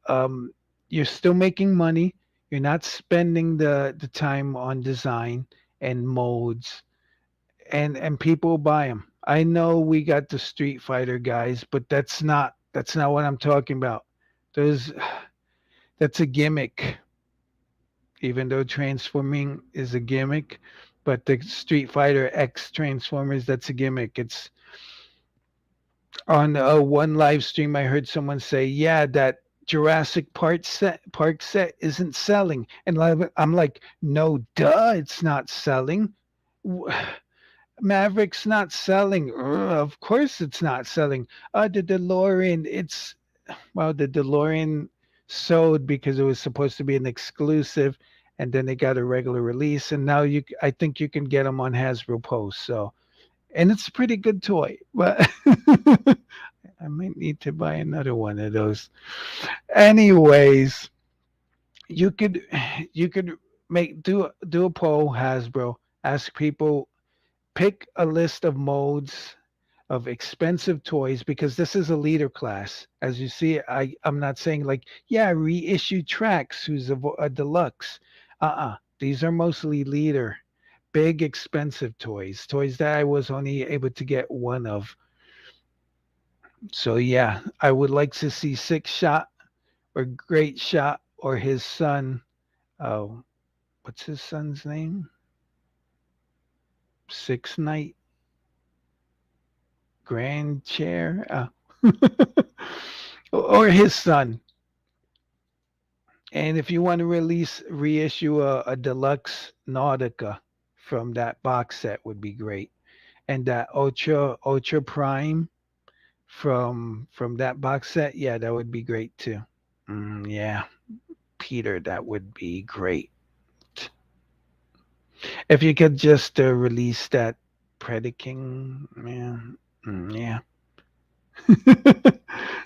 you're still making money. You're not spending the time on design and molds, and people buy them. I know we got the Street Fighter guys, but that's not what I'm talking about. There's that's a gimmick, even though transforming is a gimmick. But the Street Fighter X Transformers, that's a gimmick. It's on one live stream. I heard someone say, "Yeah, that Jurassic Park set isn't selling," and I'm like, "No, duh, it's not selling. W- Maverick's not selling. Of course, it's not selling. The DeLorean, the DeLorean sold because it was supposed to be an exclusive, and then they got a regular release, and now I think you can get them on Hasbro Post. So, and it's a pretty good toy, but I might need to buy another one of those. Anyways, you could you could do a poll, Hasbro. Ask people, pick a list of modes of expensive toys, because this is a leader class. As you see, I'm not saying like, yeah, reissue tracks who's a deluxe. These are mostly leader, big expensive toys that I was only able to get one of. So yeah, I would like to see Six Shot or Great Shot or his son. Oh, what's his son's name? Six Night Grand Chair. Or his son. And if you want to reissue a deluxe Nautica from that box set, would be great. And that Ultra Prime from that box set, yeah, that would be great too. Yeah, Peter, that would be great. If you could just release that Predaking, yeah, yeah.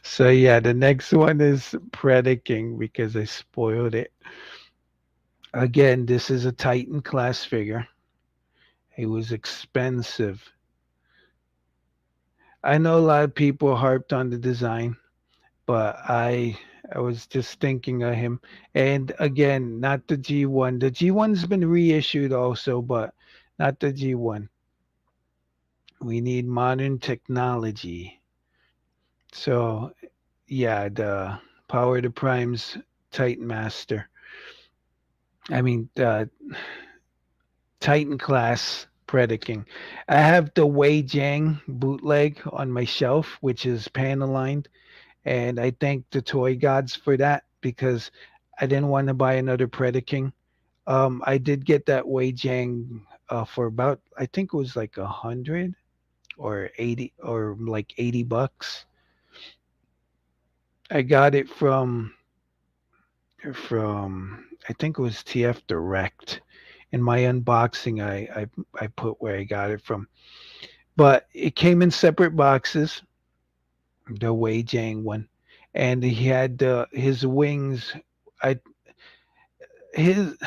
So yeah, the next one is Predaking because I spoiled it. Again, this is a Titan class figure. It was expensive. I know a lot of people harped on the design, but I was just thinking of him. And again, not the G1. The G1's been reissued also, but not the G1. We need modern technology. So yeah, the Power to Prime's Titan Master. I mean, Titan class Predaking. I have the Wei Jiang bootleg on my shelf, which is pan aligned, and I thank the toy gods for that because I didn't want to buy another Predaking. I did get that Wei Jiang for about, I think it was like 100 or 80 or like $80. I got it from I think it was TF Direct. In my unboxing, I put where I got it from, but it came in separate boxes. The Wei Jiang one, and he had his wings. I his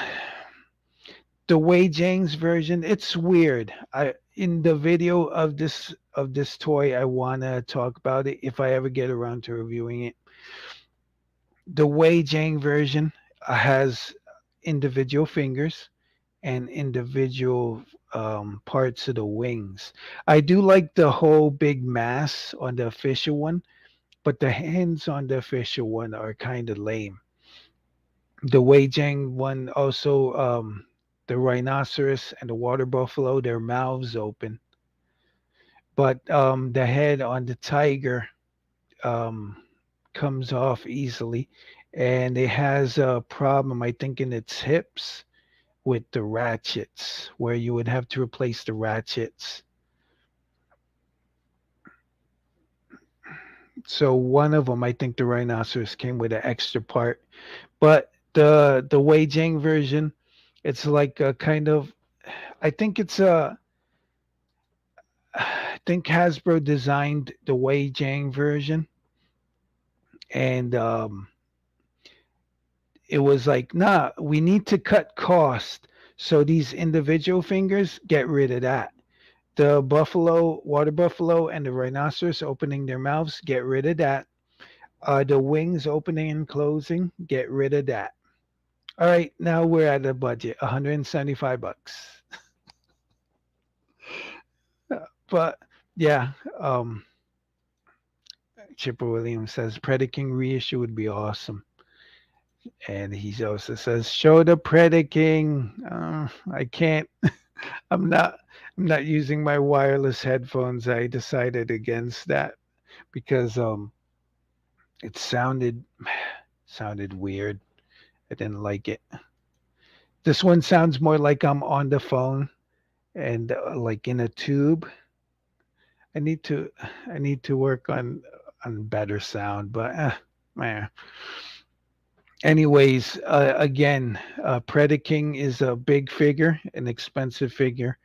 the Wei Jiang's version. It's weird. I in the video of this toy, I wanna talk about it if I ever get around to reviewing it. The Wei Jiang version has individual fingers and individual parts of the wings. I do like the whole big mass on the official one, but the hands on the official one are kind of lame. The Wei Jiang one also, the rhinoceros and the water buffalo, their mouths open, but the head on the tiger um, comes off easily, and it has a problem, I think, in its hips with the ratchets, where you would have to replace the ratchets. So one of them, I think, the rhinoceros came with an extra part, but the Wei Jiang version, it's like a kind of, I think it's a, I think Hasbro designed the Wei Jiang version, and it was like, nah, we need to cut cost. So these individual fingers, get rid of that. The buffalo, water buffalo, and the rhinoceros opening their mouths, get rid of that. The wings opening and closing, get rid of that. All right, now we're at a budget, $175. But yeah, Chipper Williams says Predaking reissue would be awesome. And he also says, show the Predaking. I can't. I'm not. I'm not using my wireless headphones. I decided against that because it sounded weird. I didn't like it. This one sounds more like I'm on the phone and like in a tube. I need to I need to work on better sound, but man. Anyways, again, Predaking is a big figure, an expensive figure.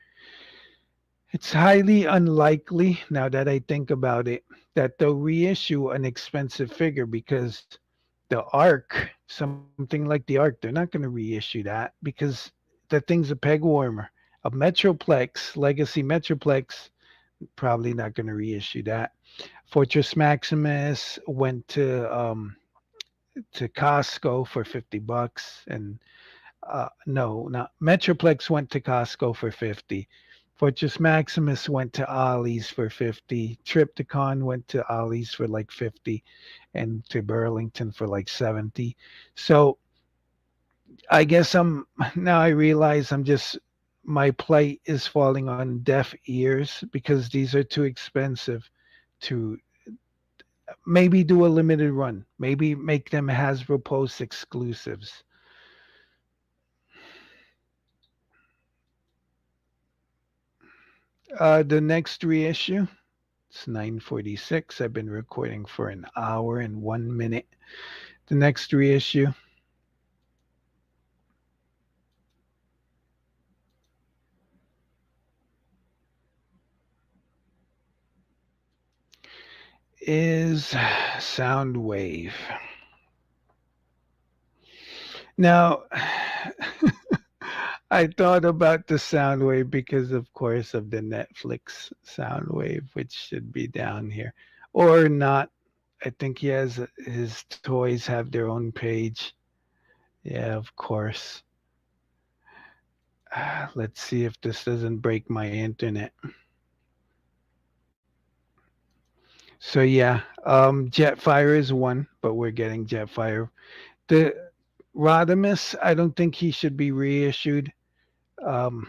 It's highly unlikely, now that I think about it, that they'll reissue an expensive figure because the Arc, something like the Arc, they're not going to reissue that because the thing's a peg warmer. A Metroplex, Legacy Metroplex, probably not going to reissue that. Fortress Maximus went to Costco for $50, and no, not Metroplex went to Costco for 50. Fortress Maximus went to Ollie's for 50. Triptychon went to Ollie's for like 50, and to Burlington for like 70. So I guess I'm now I realize I'm just my plight is falling on deaf ears because these are too expensive to maybe do a limited run. Maybe make them Hasbro Post exclusives. The next reissue, it's 9:46. I've been recording for an hour and 1 minute. The next reissue is Soundwave. Now, I thought about the Soundwave because, of course, of the Netflix Soundwave, which should be down here, or not. I think he has his toys have their own page. Yeah, of course. Let's see if this doesn't break my internet. So yeah, Jetfire is one, but we're getting Jetfire. The Rodimus, I don't think he should be reissued. Um,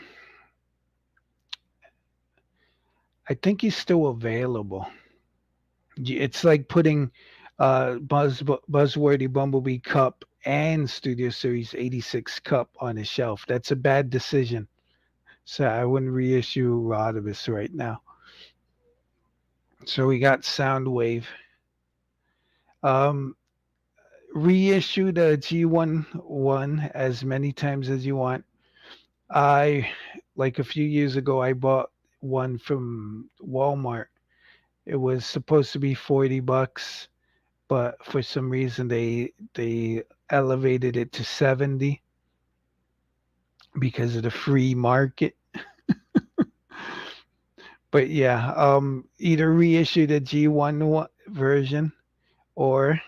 I think he's still available. It's like putting Buzzworthy Bumblebee Cup and Studio Series 86 Cup on a shelf. That's a bad decision. So I wouldn't reissue Rodimus right now. So we got Soundwave. Um, Reissue the G11 as many times as you want. I like a few years ago I bought one from Walmart. It was supposed to be $40, but for some reason they elevated it to 70 because of the free market. But yeah, either reissue the G1 version or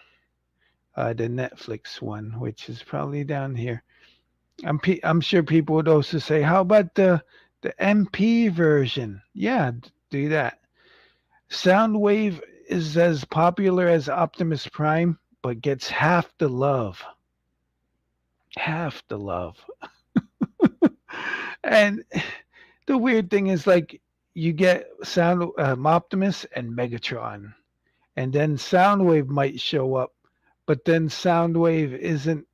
the Netflix one, which is probably down here. I'm sure people would also say, "How about the MP version?" Yeah, do that. Soundwave is as popular as Optimus Prime, but gets half the love. Half the love. And the weird thing is, like, you get Optimus and Megatron, and then Soundwave might show up, but then Soundwave isn't.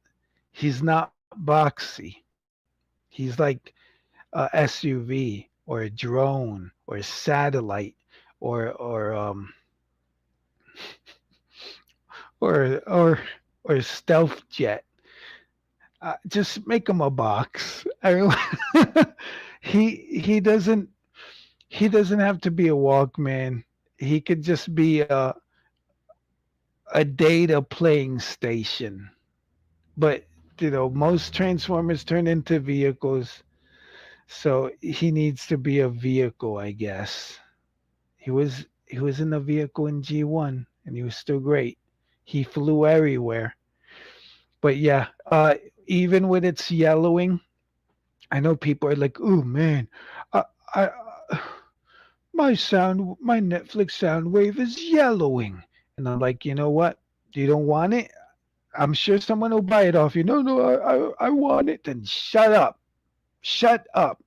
He's not boxy. He's like a SUV or a drone or a satellite or or or or a stealth jet. Just make him a box. He he doesn't have to be a Walkman. He could just be a data playing station. But most Transformers turn into vehicles, so he needs to be a vehicle, I guess. He was in a vehicle in G1 and he was still great. He flew everywhere. But yeah, even with its yellowing, I know people are like, "Oh man, I, I my Netflix sound wave is yellowing," and I'm like, you know what? You don't want it? I'm sure someone will buy it off you. No, no, I want it. Then shut up, shut up.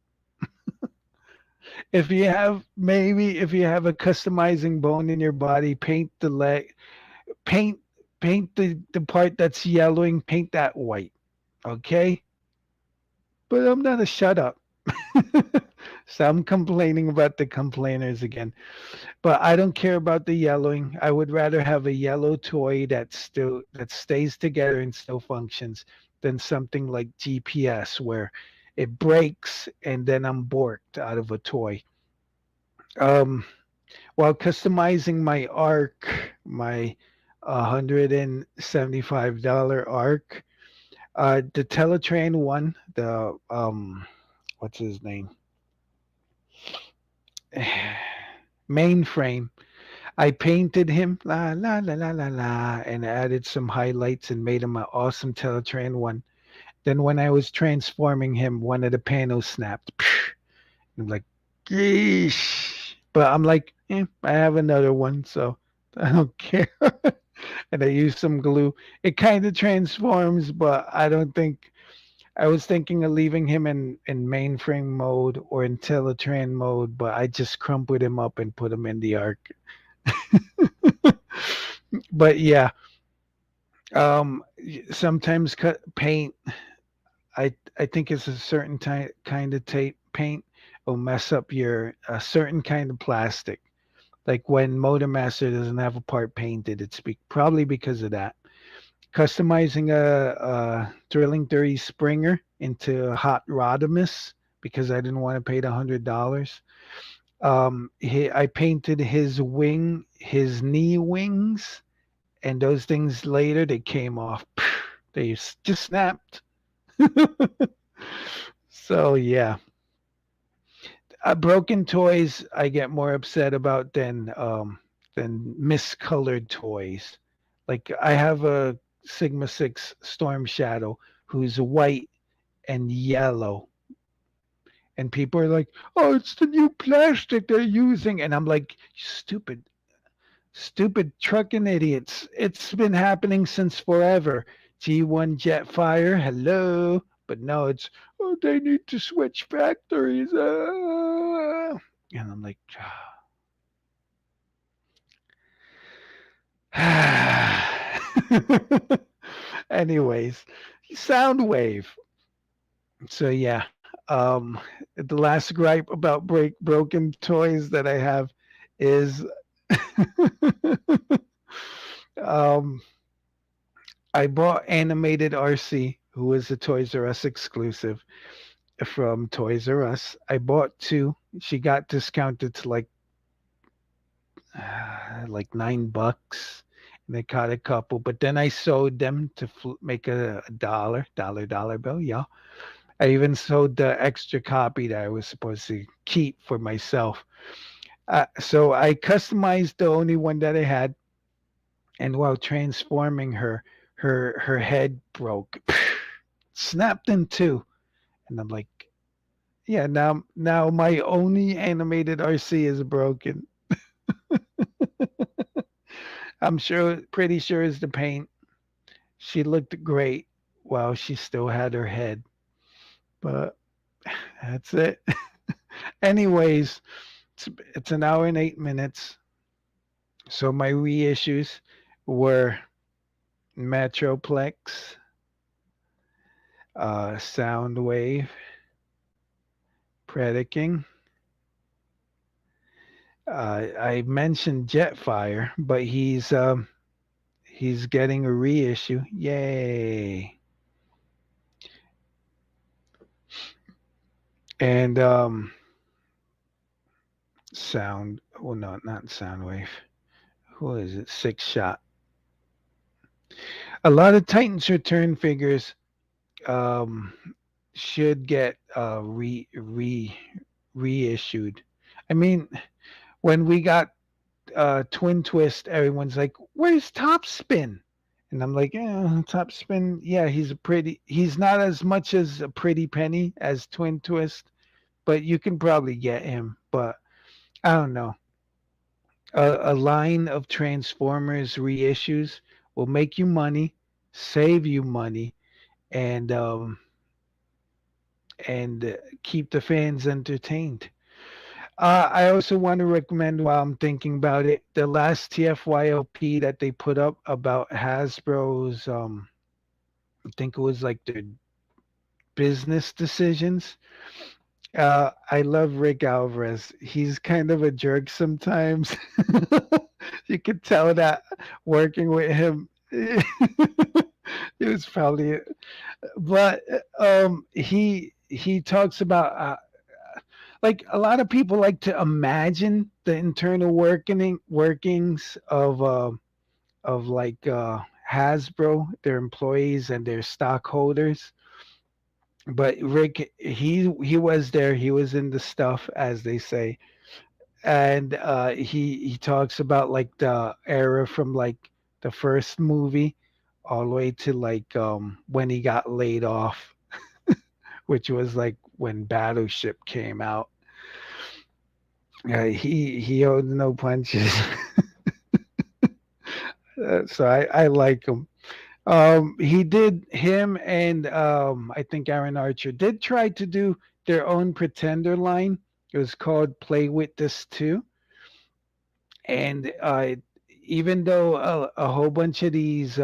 If you have a customizing bone in your body, paint the leg, paint paint the part that's yellowing, paint that white, okay? But I'm not a shut up. So I'm complaining about the complainers again. But I don't care about the yellowing. I would rather have a yellow toy that stays together and still functions than something like GPS where it breaks and then I'm borked out of a toy. Um, while customizing my arc, my $175 arc, the Teletrain one, the what's his name? Mainframe. I painted him, la la la la la la, and added some highlights and made him an awesome Teletran one. Then when I was transforming him, one of the panels snapped. I'm like, geesh. But I'm like, I have another one, so I don't care. And I used some glue. It kind of transforms, but I don't think. I was thinking of leaving him in mainframe mode or in Teletran mode, but I just crumpled him up and put him in the arc. But yeah, sometimes cut paint. I think it's a certain kind of tape paint will mess up your a certain kind of plastic. Like when Motor Master doesn't have a part painted, it's probably because of that. Customizing a Thrilling 30 Springer into Hot Rodimus because I didn't want to pay the $100. I painted his knee wings, and those things later they came off. They just snapped. So yeah, broken toys I get more upset about than miscolored toys. Like I have a Sigma 6 Storm Shadow who's white and yellow, and people are like, "Oh, it's the new plastic they're using," and I'm like, "Stupid, stupid trucking idiots! It's been happening since forever." G1 Jetfire, hello. But no, it's, oh, they need to switch factories. And I'm like, anyways, Soundwave. So yeah, the last gripe about broken toys that I have is um, I bought Animated RC, who is a Toys R Us exclusive from Toys R Us. I bought two. She got discounted to like $9, and I caught a couple. But then I sold them to make a dollar bill. Yeah, I even sold the extra copy that I was supposed to keep for myself. So I customized the only one that I had, and while transforming her, her head broke, snapped in two, and I'm like, yeah, now my only animated RC is broken. I'm sure, pretty sure it's the paint. She looked great while she still had her head, but that's it. Anyways, it's an hour and 8 minutes. So my reissues were Metroplex, Soundwave, Predaking. I mentioned Jetfire, but he's getting a reissue. Yay! And Sound. Well, no, not Soundwave. Who is it? Six Shot. A lot of Titans Return figures um, should get reissued. I mean, when we got Twin Twist, everyone's like, "Where's Top Spin?" And I'm like, Top Spin, yeah, he's not as much as a pretty penny as Twin Twist, but you can probably get him. But I don't know. A line of Transformers reissues will make you money, save you money, and keep the fans entertained. I also want to recommend, while I'm thinking about it, the last TFYLP that they put up about Hasbro's. I think it was like their business decisions. I love Rick Alvarez. He's kind of a jerk sometimes. You could tell that working with him, it was probably. But he talks about like a lot of people like to imagine the internal workings of like Hasbro, their employees and their stockholders. But Rick, he was there. He was in the stuff, as they say, and he talks about like the era from like the first movie all the way to like when he got laid off, which was like when Battleship came out. He owed no punches. So I like him. He did him and I think Aaron Archer did try to do their own Pretender line. It was called Play with This Too, and even though a whole bunch of these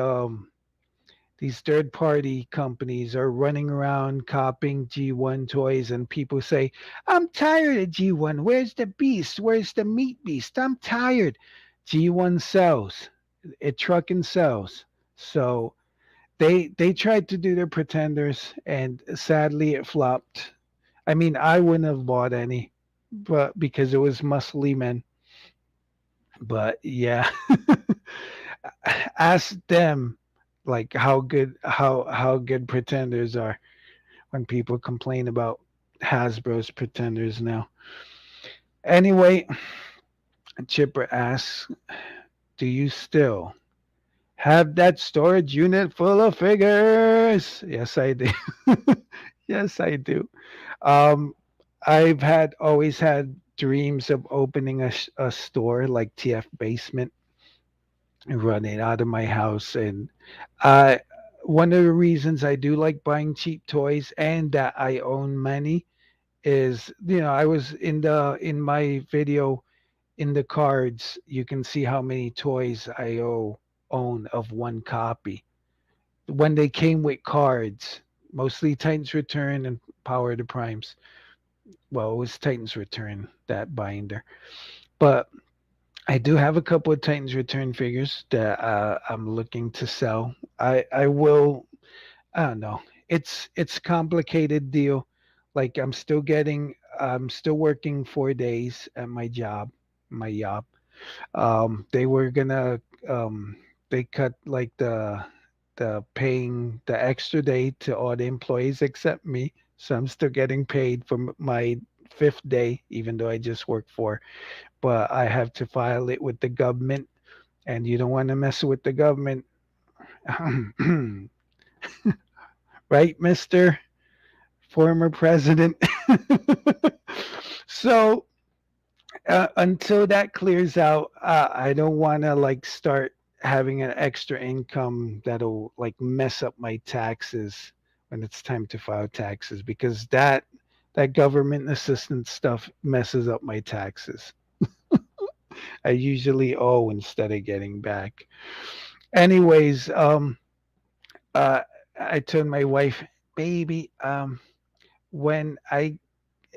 third party companies are running around copying G1 toys, and people say, "I'm tired of G1. Where's the beast? Where's the meat beast? I'm tired." G1 sells. It trucking sells. So they tried to do their Pretenders, and sadly it flopped. I mean, I wouldn't have bought any, but because it was muscly men. But yeah, ask them like how good Pretenders are when people complain about Hasbro's Pretenders now. Anyway, Chipper asks, "Do you still have that storage unit full of figures?" Yes, I do. Yes, I do. Um, I've had always had dreams of opening a store like TF Basement and running out of my house. And uh, one of the reasons I do like buying cheap toys and that I own many is, I was in my video in the cards, you can see how many toys own of one copy. When they came with cards, mostly Titans Return and Power of the Primes. Well, it was Titans Return, that binder. But I do have a couple of Titans Return figures that I'm looking to sell. I will. I don't know. It's complicated deal. Like I'm still working 4 days at my job, my job. They were gonna they cut like the paying the extra day to all the employees except me. So I'm still getting paid for my fifth day, even though I just worked four. But I have to file it with the government, and you don't want to mess with the government, right, Mister Former President? So until that clears out, I don't want to like start having an extra income that'll like mess up my taxes when it's time to file taxes, because that government assistance stuff messes up my taxes. I usually owe instead of getting back. Anyways, uh, I told my wife, baby, when I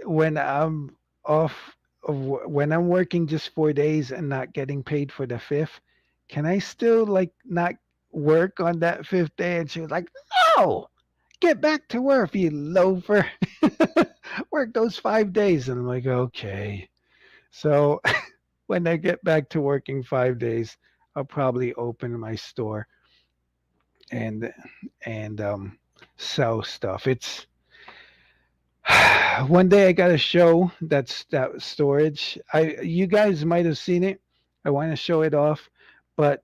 when I'm off when I'm working just 4 days and not getting paid for the fifth, can I still like not work on that fifth day? And she was like, "No, get back to work, you loafer. Work those 5 days." And I'm like, okay. So when I get back to working 5 days, I'll probably open my store and and sell stuff. It's one day I got a show that storage. You guys might have seen it. I want to show it off, but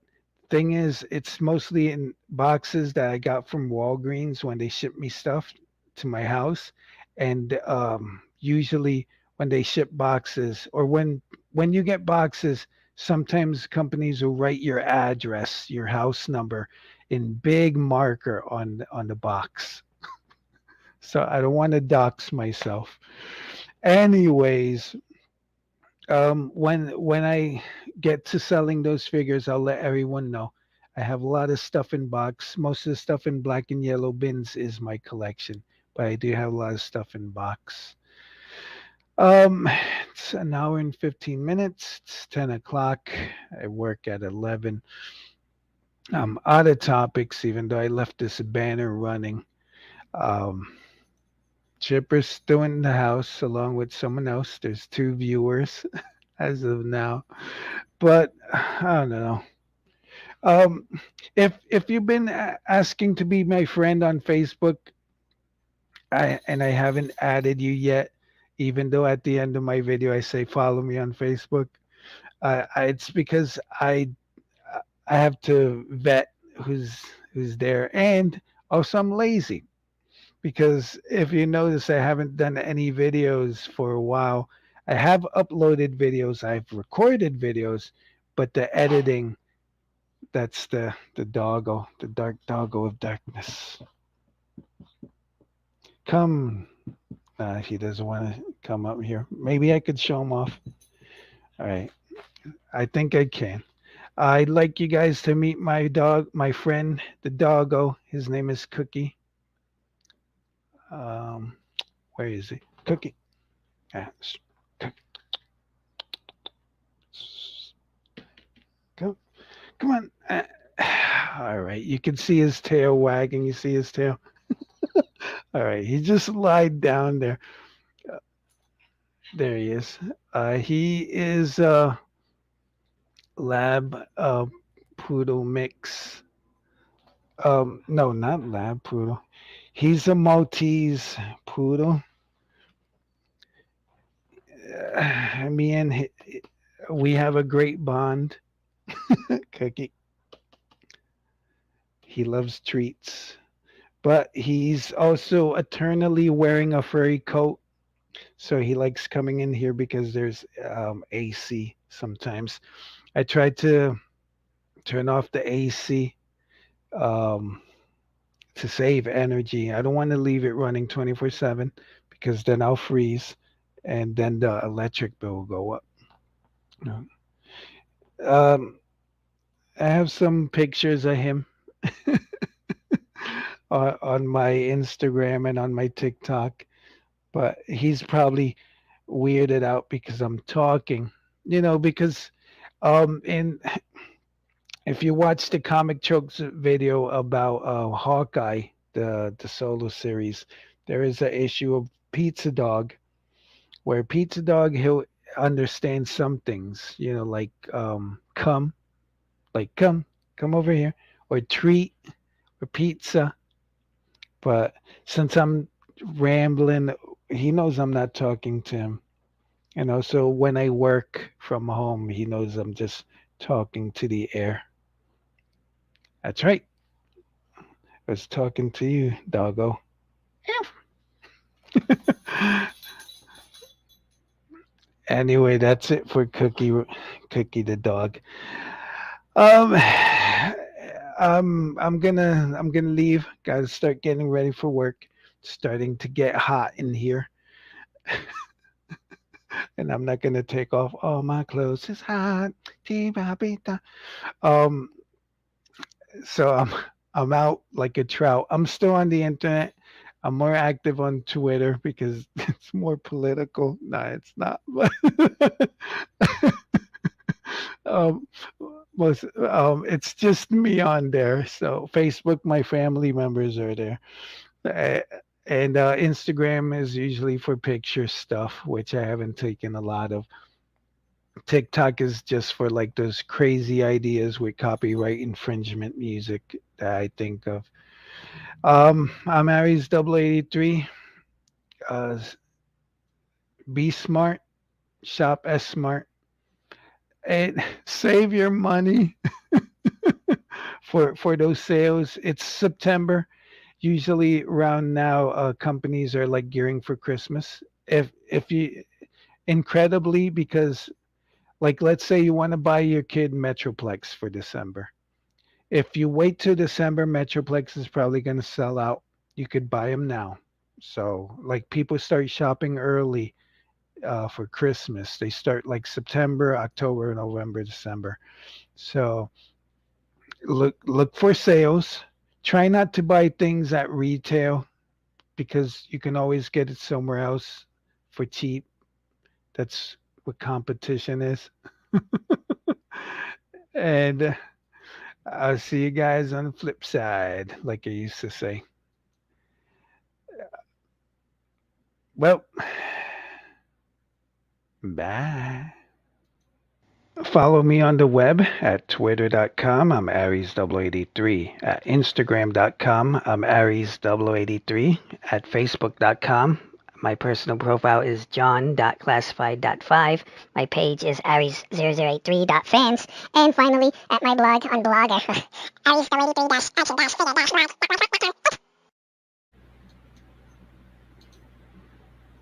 thing is, it's mostly in boxes that I got from Walgreens when they ship me stuff to my house, and usually when they ship boxes or when you get boxes, sometimes companies will write your address, your house number, in big marker on the box. So I don't want to dox myself. Anyways, when I get to selling those figures, I'll let everyone know. I have a lot of stuff in box. Most of the stuff in black and yellow bins is my collection, but I do have a lot of stuff in box. Um, it's an hour and 15 minutes. It's 10 o'clock. I work at 11. I'm out of topics, even though I left this banner running. Um, Chipper's still in the house along with someone else. There's two viewers as of now. But I don't know. Um, if you've been asking to be my friend on Facebook, I haven't added you yet, even though at the end of my video I say follow me on Facebook. It's because I have to vet who's there, and also I'm lazy because if you notice, I haven't done any videos for a while. I have uploaded videos, I've recorded videos, but the editing, that's the doggo, the dark doggo of darkness. Come, he doesn't want to come up here. Maybe I could show him off. All right, I think I can. I'd like you guys to meet my dog, my friend, the doggo. His name is Cookie. Um, where is he? Cookie. Ah, come, come on. All right, you can see his tail wagging. You see his tail. All right, he just lied down there. Uh, There he is. He is lab poodle mix. No, not lab poodle. He's a Maltese poodle. Me and we have a great bond. Cookie. He loves treats, but he's also eternally wearing a furry coat. So he likes coming in here because there's AC sometimes. I try to turn off the AC um, to save energy. I don't want to leave it running 24/7 because then I'll freeze and then the electric bill will go up. No. Um, I have some pictures of him on my Instagram and on my TikTok, but he's probably weirded out because I'm talking. Because in if you watch the comic chokes video about Hawkeye, the solo series, there is an issue of Pizza Dog where Pizza Dog he'll understand some things, like come, come over here, or treat, or pizza. But since I'm rambling, he knows I'm not talking to him. So when I work from home, he knows I'm just talking to the air. That's right. I was talking to you, doggo. Anyway, that's it for Cookie the dog. Um, I'm gonna leave. Got to start getting ready for work. It's starting to get hot in here, and I'm not gonna take off all my clothes. It's hot. Um, so I'm out like a trout. I'm still on the internet. I'm more active on Twitter because it's more political. No, it's not. But um, it's just me on there. So Facebook, my family members are there, uh, and Instagram is usually for picture stuff, which I haven't taken a lot of. TikTok is just for like those crazy ideas with copyright infringement music that I think of. I'm Aries0083. Uh, be smart, shop S smart, and save your money for those sales. It's September. Usually around now, companies are like gearing for Christmas. If you incredibly because like let's say you want to buy your kid Metroplex for December. If you wait till December, Metroplex is probably going to sell out. You could buy them now. So like people start shopping early for Christmas. They start like September, October, November, December. So look for sales. Try not to buy things at retail because you can always get it somewhere else for cheap. That's what competition is. And I'll see you guys on the flip side, like I used to say. Well, bye. Follow me on the web at twitter.com. I'm Aries0083. At Instagram.com. I'm Aries0083. At Facebook.com. My personal profile is john.classified.5. My page is Aries0083.fans. And finally, at my blog on Blogger, Aries083-action-figure-.